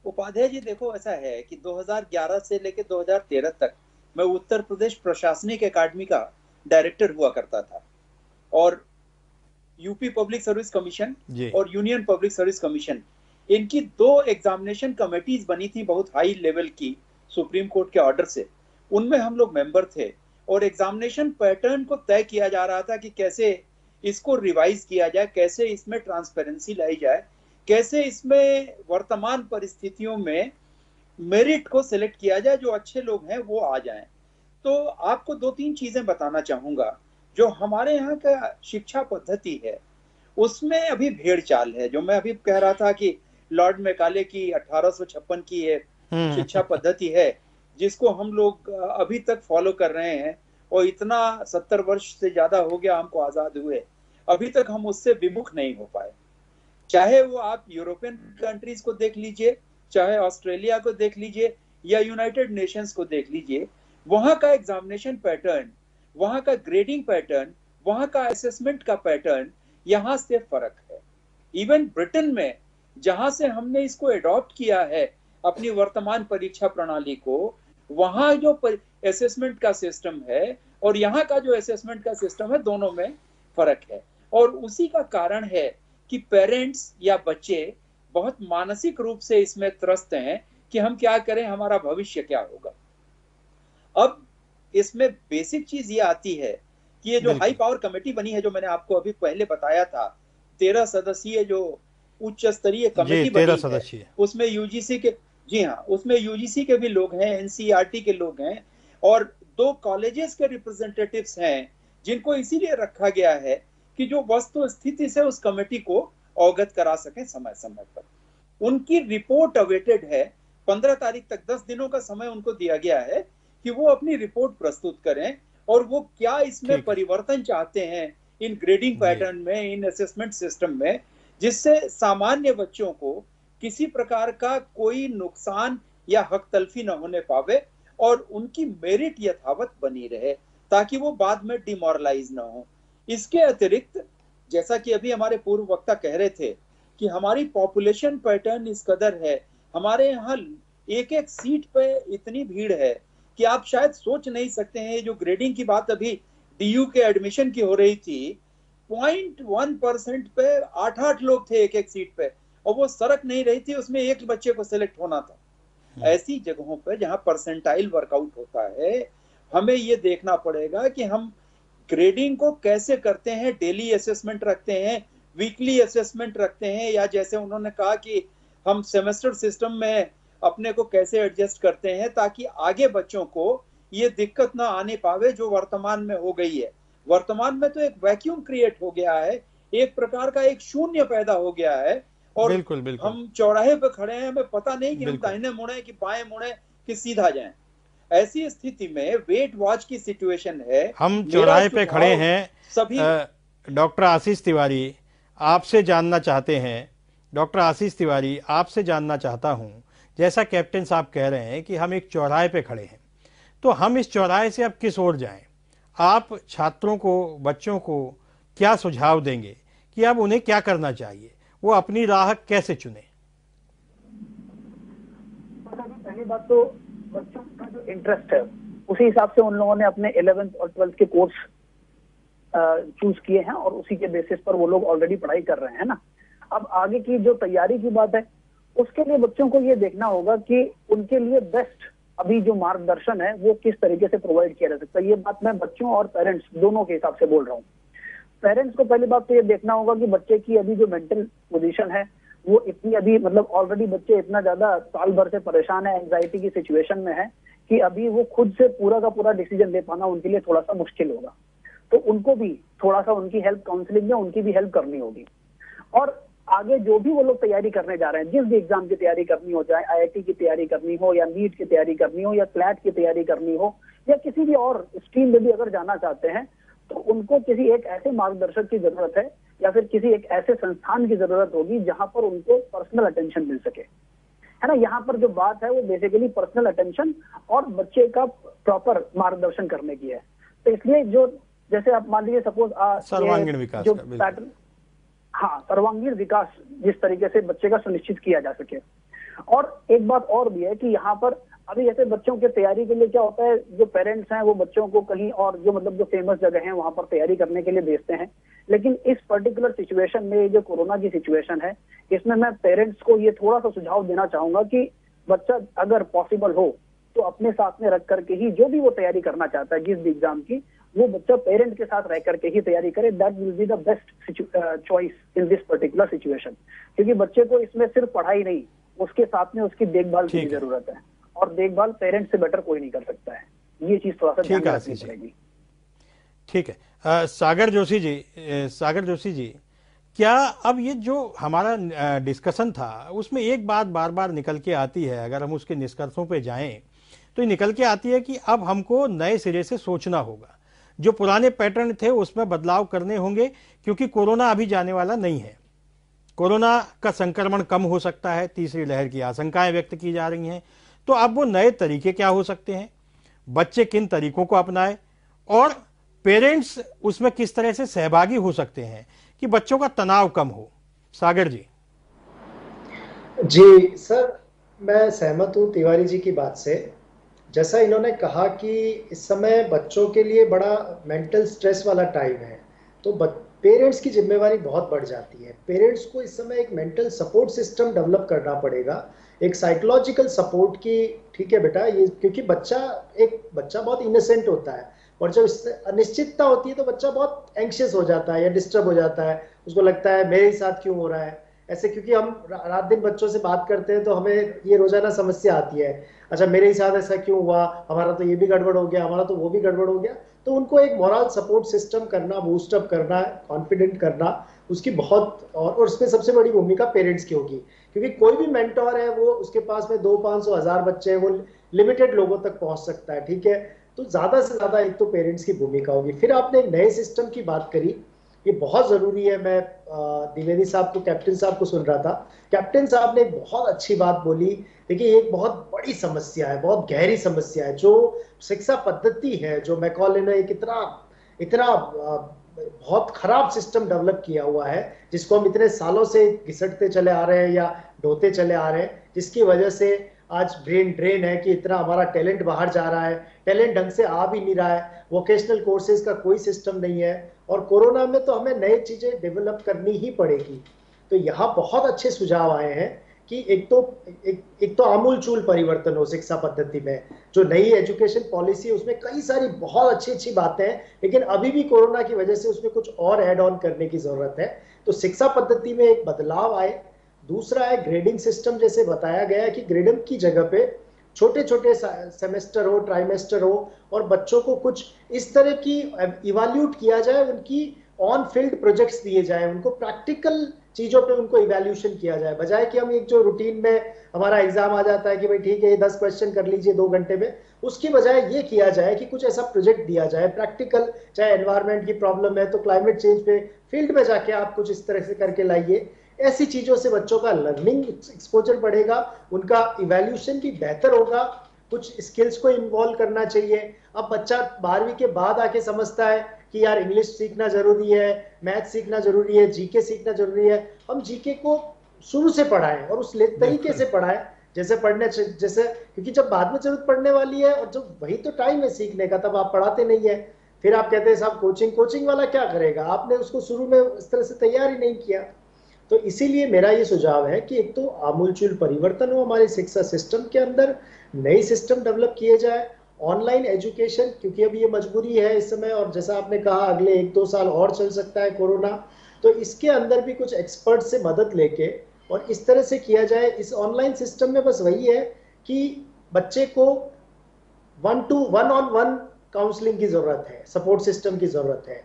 उपाध्याय जी, देखो ऐसा है कि 2011 से लेकर 2013 तक मैं उत्तर प्रदेश प्रशासनिक अकादमी का डायरेक्टर हुआ करता था और यूपी पब्लिक सर्विस कमीशन और यूनियन पब्लिक सर्विस कमीशन, इनकी 2 एग्जामिनेशन कमेटीज बनी थी बहुत हाई लेवल की, सुप्रीम कोर्ट के ऑर्डर से। उनमें हम लोग मेंबर थे और एग्जामिनेशन पैटर्न को तय किया जा रहा था कि कैसे इसको रिवाइज किया जाए, कैसे इसमें ट्रांसपेरेंसी लाई जाए, कैसे इसमें वर्तमान परिस्थितियों में मेरिट को सिलेक्ट किया जाए, जो अच्छे लोग हैं वो आ जाएं। तो आपको 2-3 चीजें बताना चाहूंगा। जो हमारे यहाँ का शिक्षा पद्धति है उसमें अभी भेड़ चाल है। जो मैं अभी कह रहा था कि लॉर्ड मैकाले की 1856 की ये शिक्षा पद्धति है जिसको हम लोग अभी तक फॉलो कर रहे हैं और इतना 70 वर्ष से ज्यादा हो गया हमको आजाद हुए, अभी तक हम उससे विमुख नहीं हो पाए। चाहे वो आप यूरोपियन कंट्रीज को देख लीजिए, चाहे ऑस्ट्रेलिया को देख लीजिए या यूनाइटेड नेशंस को देख लीजिए, वहां का एग्जामिनेशन पैटर्न, वहां का ग्रेडिंग पैटर्न, वहां का असेसमेंट का पैटर्न यहाँ से फर्क है। इवन ब्रिटेन में जहां से हमने इसको एडॉप्ट किया है अपनी वर्तमान परीक्षा प्रणाली को, वहां जो असेसमेंट का सिस्टम है और यहाँ का जो असेसमेंट का सिस्टम है, दोनों में फर्क है। और उसी का कारण है कि पेरेंट्स या बच्चे बहुत मानसिक रूप से इसमें त्रस्त हैं कि हम क्या करें, हमारा भविष्य क्या होगा। अब इसमें बेसिक चीज ये आती है कि ये जो हाई पावर कमेटी बनी है, जो मैंने आपको अभी पहले बताया था, 13 सदस्यीय जो उच्च स्तरीय कमेटी बनी है, उसमें यूजीसी के, जी हाँ, उसमें यूजीसी के भी लोग हैं, एनसीईआरटी के लोग हैं और 2 कॉलेजेस के रिप्रेजेंटेटिव्स हैं, जिनको इसीलिए रखा गया है कि जो वस्तु स्थिति से उस कमेटी को अवगत करा सके समय समय पर। उनकी रिपोर्ट अवेटेड है। 15 तारीख तक 10 दिनों का समय उनको दिया गया है कि वो अपनी रिपोर्ट प्रस्तुत करें और वो क्या इसमें परिवर्तन चाहते हैं इन ग्रेडिंग पैटर्न में, इन असेसमेंट सिस्टम में, जिससे सामान्य बच्चों को किसी प्रकार का कोई नुकसान या हक तलफी न होने पावे और उनकी मेरिट यथावत बनी रहे, ताकि वो बाद में डिमोरलाइज न हो। इसके अतिरिक्त, जैसा कि अभी हमारे पूर्व वक्ता कह रहे थे कि हमारी पॉपुलेशन पैटर्न इस कदर है, हमारे यहाँ एक एक सीट पे इतनी भीड़ है कि आप शायद सोच नहीं सकते हैं। जो ग्रेडिंग की बात अभी डीयू के एडमिशन की हो रही थी, 0.1% पे 8-8 लोग थे एक एक सीट पे और वो सरक नहीं रही थी, उसमें एक बच्चे को सिलेक्ट होना था। ऐसी जगहों पे जहां परसेंटाइल वर्कआउट होता है, हमें ये देखना पड़ेगा कि हम ग्रेडिंग को कैसे करते हैं। डेली असेसमेंट रखते हैं, वीकली असेसमेंट रखते हैं, या जैसे उन्होंने कहा कि हम सेमेस्टर सिस्टम में अपने को कैसे एडजस्ट करते हैं ताकि आगे बच्चों को ये दिक्कत ना आने पावे जो वर्तमान में हो गई है। वर्तमान में तो एक वैक्यूम क्रिएट हो गया है, एक प्रकार का एक शून्य पैदा हो गया है और बिल्कुल। हम चौराहे पे खड़े हैं, हमें पता नहीं कि हम दाहिने मुड़े कि बाएं मुड़े कि सीधा जाएं। ऐसी स्थिति में वेट वॉच की सिचुएशन है। हम चौराहे पे खड़े हैं। सभी डॉक्टर आशीष तिवारी आपसे जानना चाहते हैं, डॉक्टर आशीष तिवारी आपसे जानना चाहता हूं, जैसा कैप्टन साहब कह रहे हैं कि हम एक चौराहे पे खड़े हैं, तो हम इस चौराहे से अब किस ओर जाएं? आप छात्रों को, बच्चों को क्या सुझाव देंगे कि अब उन्हें क्या करना चाहिए, वो अपनी राह कैसे चुने? पहली बात तो बच्चों का जो इंटरेस्ट है उसी हिसाब से उन लोगों ने अपने 11th और 12th के कोर्स चूज किए हैं और उसी के बेसिस पर वो लोग ऑलरेडी पढ़ाई कर रहे हैं ना। अब आगे की जो तैयारी की बात है, उसके लिए बच्चों को ये देखना होगा कि उनके लिए बेस्ट अभी जो मार्गदर्शन है वो किस तरीके से प्रोवाइड किया जा सकता है। ये बात मैं बच्चों और पेरेंट्स दोनों के हिसाब से बोल रहा हूँ। पेरेंट्स को पहली बात तो ये देखना होगा कि बच्चे की अभी जो मेंटल पोजीशन है वो इतनी अभी मतलब ऑलरेडी बच्चे इतना ज्यादा साल भर से परेशान है, एंजाइटी की सिचुएशन में है कि अभी वो खुद से पूरा का पूरा डिसीजन ले पाना उनके लिए थोड़ा सा मुश्किल होगा। तो उनको भी थोड़ा सा उनकी हेल्प, काउंसलिंग में उनकी भी हेल्प करनी होगी। और आगे जो भी वो लोग तैयारी करने जा रहे हैं, जिस भी एग्जाम की तैयारी करनी हो, चाहे IIT की तैयारी करनी हो या नीट की तैयारी करनी हो या क्लैट की तैयारी करनी हो या किसी भी और स्ट्रीम में भी अगर जाना चाहते हैं, तो उनको किसी एक ऐसे मार्गदर्शक की जरूरत है या फिर किसी एक ऐसे संस्थान की जरूरत होगी जहां पर उनको पर्सनल अटेंशन मिल सके, है ना। यहाँ पर जो बात है वो बेसिकली पर्सनल अटेंशन और बच्चे का प्रॉपर मार्गदर्शन करने की है। तो इसलिए जो, जैसे आप मान लीजिए सपोज सर्वांगीण विकास जो का, बिल्कुल। पैटर्न, हाँ, सर्वांगीण विकास जिस तरीके से बच्चे का सुनिश्चित किया जा सके। और एक बात और भी है कि यहाँ पर अभी जैसे बच्चों की तैयारी के लिए क्या होता है, जो पेरेंट्स हैं वो बच्चों को कहीं और, जो मतलब जो फेमस जगह है वहां पर तैयारी करने के लिए भेजते हैं। लेकिन इस पर्टिकुलर सिचुएशन में, जो कोरोना की सिचुएशन है, इसमें मैं पेरेंट्स को ये थोड़ा सा सुझाव देना चाहूंगा कि बच्चा अगर पॉसिबल हो तो अपने साथ में रख करके ही जो भी वो तैयारी करना चाहता है जिस भी एग्जाम की, वो बच्चा पेरेंट के साथ रह करके ही तैयारी करे। That will be the best choice in this particular situation, क्योंकि बच्चे को इसमें सिर्फ पढ़ाई नहीं, उसके साथ में उसकी देखभाल की जरूरत है, और देखभाल पेरेंट्स से बेटर कोई नहीं कर सकता है। ये चीज थोड़ा सा ध्यान रखनी पड़ेगी। ठीक है। सागर जोशी जी, क्या अब ये जो हमारा डिस्कशन था उसमें एक बात बार बार निकल के आती है, अगर हम उसके निष्कर्षों पे जाएं तो ये निकल के आती है कि अब हमको नए सिरे से सोचना होगा, जो पुराने पैटर्न थे उसमें बदलाव करने होंगे, क्योंकि कोरोना अभी जाने वाला नहीं है। कोरोना का संक्रमण कम हो सकता है, तीसरी लहर की आशंकाएं व्यक्त की जा रही हैं। तो अब वो नए तरीके क्या हो सकते हैं, बच्चे किन तरीकों को अपनाए, और पेरेंट्स उसमें किस तरह से सहभागी हो सकते हैं कि बच्चों का तनाव कम हो। सागर जी। जी सर, मैं सहमत हूं तिवारी जी की बात से। जैसा इन्होंने कहा कि इस समय बच्चों के लिए बड़ा मेंटल स्ट्रेस वाला टाइम है, तो पेरेंट्स की जिम्मेवारी बहुत बढ़ जाती है। पेरेंट्स को इस समय एक मेंटल सपोर्ट सिस्टम डेवलप करना पड़ेगा, एक साइकोलॉजिकल सपोर्ट की। ठीक है बेटा, ये क्योंकि बच्चा बहुत इनोसेंट होता है, और जब इससे अनिश्चितता होती है तो बच्चा बहुत एंग्शियस हो जाता है या डिस्टर्ब हो जाता है। उसको लगता है मेरे ही साथ क्यों हो रहा है ऐसे, क्योंकि हम रात दिन बच्चों से बात करते हैं तो हमें ये रोजाना समस्या आती है, अच्छा मेरे ही साथ ऐसा क्यों हुआ, हमारा तो ये भी गड़बड़ हो गया, हमारा तो वो भी गड़बड़ हो गया। तो उनको एक मोरल सपोर्ट सिस्टम करना, बूस्टअप करना, कॉन्फिडेंट करना, उसकी बहुत, और उसमें सबसे बड़ी भूमिका पेरेंट्स की होगी, क्योंकि कोई भी मेंटोर है वो, उसके पास में 200, 500, 1000 बच्चे हैं, वो लिमिटेड लोगों तक पहुंच सकता है। ठीक है, तो ज्यादा से ज्यादा एक तो पेरेंट्स की भूमिका होगी। फिर आपने एक नए सिस्टम की बात करी, ये बहुत जरूरी है। मैं द्विवेदी साहब को, कैप्टन साहब को सुन रहा था, कैप्टन साहब ने एक बहुत अच्छी बात बोली। देखिए, एक बहुत बड़ी समस्या है, बहुत गहरी समस्या है, जो शिक्षा पद्धति है, जो मैकॉले ने एक इतना बहुत खराब सिस्टम डेवलप किया हुआ है, जिसको हम इतने सालों से घिसटते चले आ रहे हैं या ढोते चले आ रहे हैं, जिसकी वजह से आज ब्रेन ड्रेन है कि इतना हमारा टैलेंट बाहर जा रहा है, टैलेंट ढंग से आ भी नहीं रहा है, वोकेशनल कोर्सेज का कोई सिस्टम नहीं है, और कोरोना में तो हमें नई चीजें डेवलप करनी ही पड़ेगी। तो यहाँ बहुत अच्छे सुझाव आए हैं कि एक तो आमूलचूल परिवर्तन हो शिक्षा पद्धति में। जो नई एजुकेशन पॉलिसी है उसमें कई सारी बहुत अच्छी बातें हैं, लेकिन अभी भी कोरोना की वजह से उसमें कुछ और ऐड ऑन करने की जरूरत है। तो शिक्षा पद्धति में एक बदलाव आए। दूसरा है ग्रेडिंग सिस्टम, जैसे बताया गया है कि ग्रेडम की जगह पे छोटे छोटे सेमेस्टर हो, ट्राइमेस्टर हो, और बच्चों को कुछ इस तरह की इवैल्यूएट किया जाए, उनकी ऑन फील्ड प्रोजेक्ट्स दिए जाए, उनको प्रैक्टिकल चीजों पे उनको इवैल्यूएशन किया जाए, बजाय कि हम एक जो रूटीन में हमारा एग्जाम आ जाता है कि भाई ठीक है ये 10 क्वेश्चन कर लीजिए 2 घंटे में, उसकी बजाय ये किया जाए कि कुछ ऐसा प्रोजेक्ट दिया जाए प्रैक्टिकल। चाहे एनवायरमेंट की प्रॉब्लम है तो क्लाइमेट चेंज पे फील्ड में जाके आप कुछ इस तरह से करके लाइए। ऐसी चीजों से बच्चों का लर्निंग एक्सपोजर बढ़ेगा, उनका इवैल्यूएशन भी बेहतर होगा, कुछ स्किल्स को इन्वॉल्व करना चाहिए। अब बच्चा 12वीं के बाद आके समझता है कि यार इंग्लिश सीखना जरूरी है, मैथ सीखना जरूरी है, जीके सीखना जरूरी है। हम जीके को शुरू से पढ़ाएं और उस तरीके से पढ़ाएं जैसे क्योंकि जब बाद में जरूरत पड़ने वाली है, और जब वही तो टाइम है सीखने का, तब आप पढ़ाते नहीं है। फिर आप कहते हैं साहब कोचिंग वाला क्या करेगा, आपने उसको शुरू में इस तरह से तैयार ही नहीं किया। तो इसीलिए मेरा ये सुझाव है कि एक तो आमूलचूल परिवर्तन हो हमारे शिक्षा सिस्टम के अंदर, नई सिस्टम डेवलप किए जाए, ऑनलाइन एजुकेशन, क्योंकि अभी ये मजबूरी है इस समय, और जैसा आपने कहा अगले 1-2 साल और चल सकता है कोरोना, तो इसके अंदर भी कुछ एक्सपर्ट से मदद लेके और इस तरह से किया जाए। इस ऑनलाइन सिस्टम में बस वही है कि बच्चे को 1-on-1 काउंसलिंग की जरूरत है, सपोर्ट सिस्टम की जरूरत है।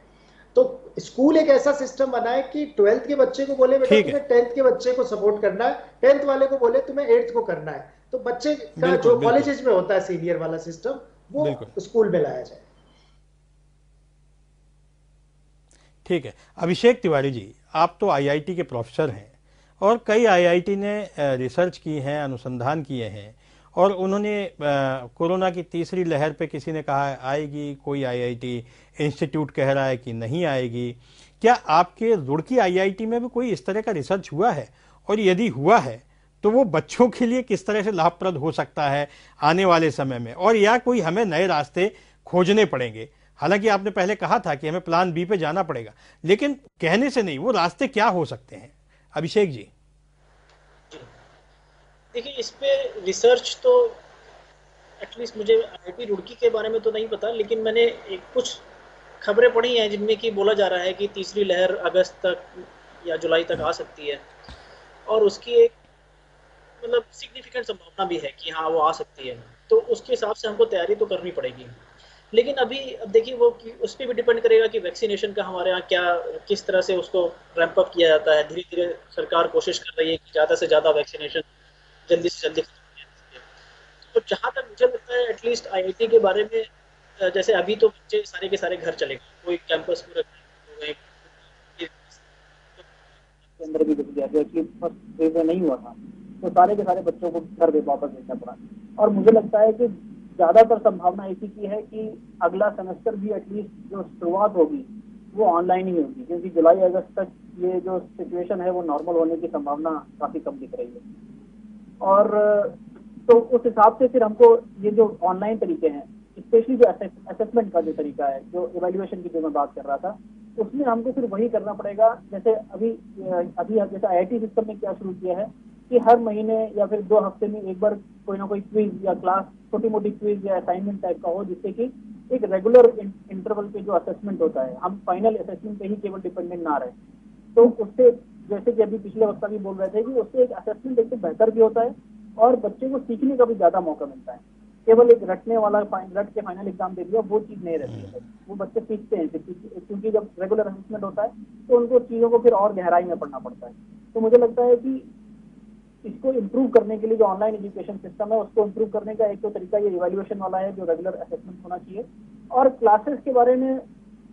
तो स्कूल एक ऐसा सिस्टम बनाए कि 12th के बच्चे को बोले बेटा तुम्हें 10th के बच्चे को सपोर्ट करना है, 10th वाले को बोले तुम्हें 8th को करना है। तो बच्चे का जो कॉलेजेस में होता है सीनियर वाला सिस्टम, वो स्कूल में लाया जाए। ठीक है। अभिषेक तिवारी जी, आप तो आईआईटी के प्रोफेसर हैं और कई आईआईटी ने रिसर्च की है, अनुसंधान किए हैं, और उन्होंने कोरोना की तीसरी लहर पे किसी ने कहा आएगी, कोई आईआईटी इंस्टीट्यूट कह रहा है कि नहीं आएगी। क्या आपके रुड़की आईआईटी में भी कोई इस तरह का रिसर्च हुआ है, और यदि हुआ है तो वो बच्चों के लिए किस तरह से लाभप्रद हो सकता है आने वाले समय में, और या कोई हमें नए रास्ते खोजने पड़ेंगे? हालांकि आपने पहले कहा था कि हमें प्लान बी पे जाना पड़ेगा, लेकिन कहने से नहीं, वो रास्ते क्या हो सकते हैं? अभिषेक जी। देखिए, इस पे रिसर्च तो एटलीस्ट मुझे आईआईटी रुड़की के बारे में तो नहीं पता, लेकिन मैंने कुछ खबरें पढ़ी हैं जिनमें कि बोला जा रहा है कि तीसरी लहर अगस्त तक या जुलाई तक आ सकती है, और उसकी एक मतलब सिग्निफिकेंट संभावना भी है कि हाँ वो आ सकती है। तो उसके हिसाब से हमको तैयारी तो करनी पड़ेगी। लेकिन अब देखिए वो उस पर भी डिपेंड करेगा कि वैक्सीनेशन का हमारे यहाँ क्या, किस तरह से उसको रैंप अप किया जाता है। धीरे धीरे सरकार कोशिश कर रही है कि ज़्यादा से ज़्यादा वैक्सीनेशन जल्दी से जल्दी खत्म किया जा सके। तो जहाँ तक मुझे लगता है एटलीस्ट आईआईटी के बारे में, जैसे अभी तो बच्चे सारे के सारे घर चले गए, कोई कैंपस पूरा अंदर भी घुस गया, जो कि फर्स्ट फेज में नहीं हुआ था, तो सारे के सारे बच्चों को घर वापस भेजना पड़ा। और मुझे लगता है कि ज्यादातर संभावना इसी की है कि अगला सेमेस्टर भी एटलीस्ट जो शुरुआत होगी वो ऑनलाइन ही होगी, क्योंकि जुलाई अगस्त तक ये जो सिचुएशन है वो नॉर्मल होने की संभावना काफी कम दिख रही है। और तो उस हिसाब से फिर हमको ये जो ऑनलाइन तरीके हैं, स्पेशली जो असेसमेंट का जो तरीका है, जो इवैल्यूएशन की जो मैं बात कर रहा था, उसमें हमको फिर वही करना पड़ेगा। जैसे अभी जैसे आईआईटी सिस्टम ने क्या शुरू किया है कि हर महीने या फिर 2 हफ्ते में एक बार कोई ना कोई क्विज या क्लास, छोटी मोटी क्विज या असाइनमेंट टाइप का हो, जिससे कि एक रेगुलर इंटरवल पे जो असेसमेंट होता है, हम फाइनल असेसमेंट पे ही केवल डिपेंडेंट ना रहे। तो उससे, जैसे कि अभी पिछले वक्त भी बोल रहे थे, कि उससे एक असेसमेंट एक तो बेहतर भी होता है और बच्चे को सीखने का भी ज्यादा मौका मिलता है। केवल एक रटने वाला रट के फाइनल एग्जाम दे दिया, वो चीज नहीं रहती है। वो बच्चे सीखते हैं, क्योंकि जब रेगुलर असेसमेंट होता है तो उनको चीजों को फिर और गहराई में पढ़ना पड़ता है। तो मुझे लगता है कि इसको इम्प्रूव करने के लिए जो ऑनलाइन एजुकेशन सिस्टम है, उसको इम्प्रूव करने का एक तो तरीका ये इवैल्यूएशन वाला है, जो रेगुलर असेसमेंट होना चाहिए। और क्लासेस के बारे में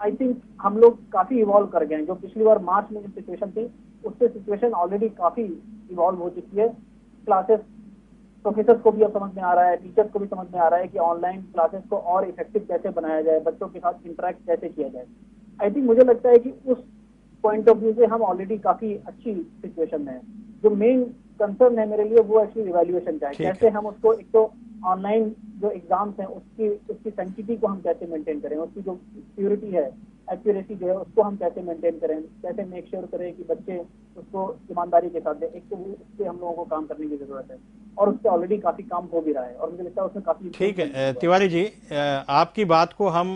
आई थिंक हम लोग काफी इवॉल्व कर गए हैं। जो पिछली बार मार्च में जो सिचुएशन थी, उससे सिचुएशन ऑलरेडी काफी इवॉल्व हो चुकी है। क्लासेस प्रोफेसर्स को भी अब समझ में आ रहा है, टीचर्स को भी समझ में आ रहा है कि ऑनलाइन क्लासेस को और इफेक्टिव कैसे बनाया जाए, बच्चों के साथ इंटरेक्ट कैसे किया जाए। आई थिंक मुझे लगता है कि उस पॉइंट ऑफ व्यू से हम ऑलरेडी काफी अच्छी सिचुएशन में है। जो मेन कंसर्न है मेरे लिए वो एक्चुअली इवैल्यूएशन का है, कैसे हम उसको, एक तो ऑनलाइन जो एग्जाम्स हैं उसकी सेंटिटी को हम कैसे मेंटेन करें, उसकी जो प्योरिटी है, एक्यूरेसी जो है, उसको हम कैसे मेंटेन करें, कैसे मेक श्योर करें कि बच्चे उसको ईमानदारी के साथ दें। एक तो उस पर हम लोगों को काम करने की जरूरत है, और उस पर ऑलरेडी काफी काम हो भी रहा है, और मुझे लगता है उसमें काफी। ठीक है तिवारी जी, आपकी बात को हम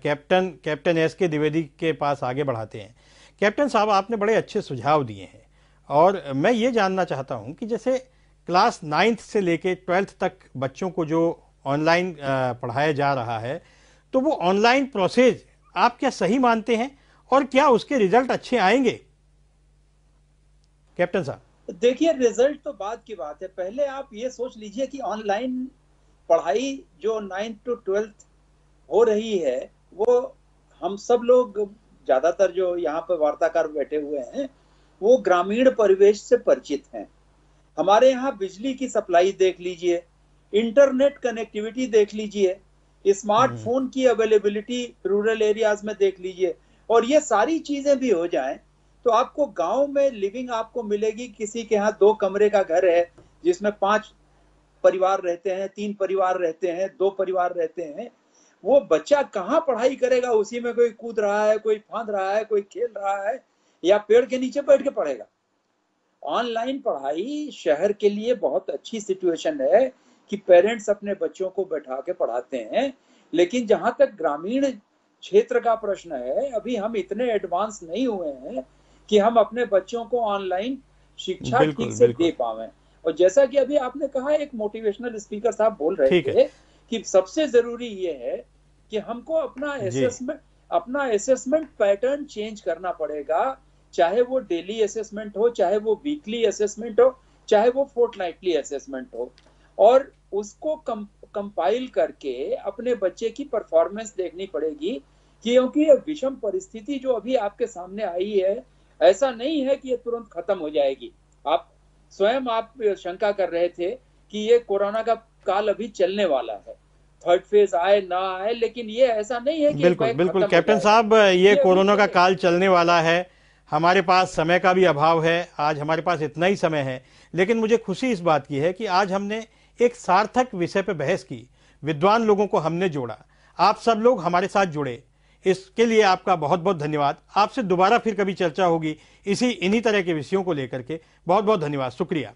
कैप्टन एस के द्विवेदी के पास आगे बढ़ाते हैं। कैप्टन साहब, आपने बड़े अच्छे सुझाव दिए हैं, और मैं ये जानना चाहता हूं कि जैसे क्लास 9th से लेके 12th तक बच्चों को जो ऑनलाइन पढ़ाया जा रहा है, तो वो ऑनलाइन प्रोसेस आप क्या सही मानते हैं, और क्या उसके रिजल्ट अच्छे आएंगे? कैप्टन साहब। देखिए, रिजल्ट तो बाद की बात है। पहले आप ये सोच लीजिए कि ऑनलाइन पढ़ाई जो 9th to 12th हो रही है, वो हम सब लोग, ज्यादातर जो यहाँ पर वार्ताकार बैठे हुए हैं, वो ग्रामीण परिवेश से परिचित हैं। हमारे यहाँ बिजली की सप्लाई देख लीजिए, इंटरनेट कनेक्टिविटी देख लीजिए, स्मार्टफोन की अवेलेबिलिटी रूरल एरियाज में देख लीजिए, और ये सारी चीजें भी हो जाएं तो आपको गांव में लिविंग आपको मिलेगी। किसी के यहाँ 2 कमरे का घर है जिसमें 5 परिवार रहते हैं, 3 परिवार रहते हैं, 2 परिवार रहते हैं, वो बच्चा कहाँ पढ़ाई करेगा? उसी में कोई कूद रहा है, कोई फांद रहा है, कोई खेल रहा है, या पेड़ के नीचे बैठ के पढ़ेगा। ऑनलाइन पढ़ाई शहर के लिए बहुत अच्छी सिचुएशन है कि पेरेंट्स अपने बच्चों को बैठा के पढ़ाते हैं, लेकिन जहां तक ग्रामीण क्षेत्र का प्रश्न है, अभी हम इतने एडवांस नहीं हुए हैं कि हम अपने बच्चों को ऑनलाइन शिक्षा ठीक से दे पावे। और जैसा कि अभी आपने कहा, एक मोटिवेशनल स्पीकर साहब बोल रहे थे कि सबसे जरूरी ये है कि हमको अपना असेसमेंट पैटर्न चेंज करना पड़ेगा, चाहे वो डेली असेसमेंट हो, चाहे वो वीकली असेसमेंट हो, चाहे वो फोर्टनाइटली असेसमेंट हो, और उसको कंपाइल करके अपने बच्चे की परफॉर्मेंस देखनी पड़ेगी। क्योंकि ये विषम परिस्थिति जो अभी आपके सामने आई है, ऐसा नहीं है कि ये तुरंत खत्म हो जाएगी। आप शंका कर रहे थे कि ये कोरोना का काल अभी चलने वाला है, थर्ड फेज आए ना आए, लेकिन ये ऐसा नहीं है कि बिल्कुल बिल्कुल कैप्टन साहब, ये कोरोना का काल चलने वाला है, हमारे पास समय का भी अभाव है, आज हमारे पास इतना ही समय है, लेकिन मुझे खुशी इस बात की है कि आज हमने एक सार्थक विषय पर बहस की, विद्वान लोगों को हमने जोड़ा, आप सब लोग हमारे साथ जुड़े, इसके लिए आपका बहुत बहुत धन्यवाद। आपसे दोबारा फिर कभी चर्चा होगी इन्हीं तरह के विषयों को लेकर के। बहुत बहुत धन्यवाद, शुक्रिया।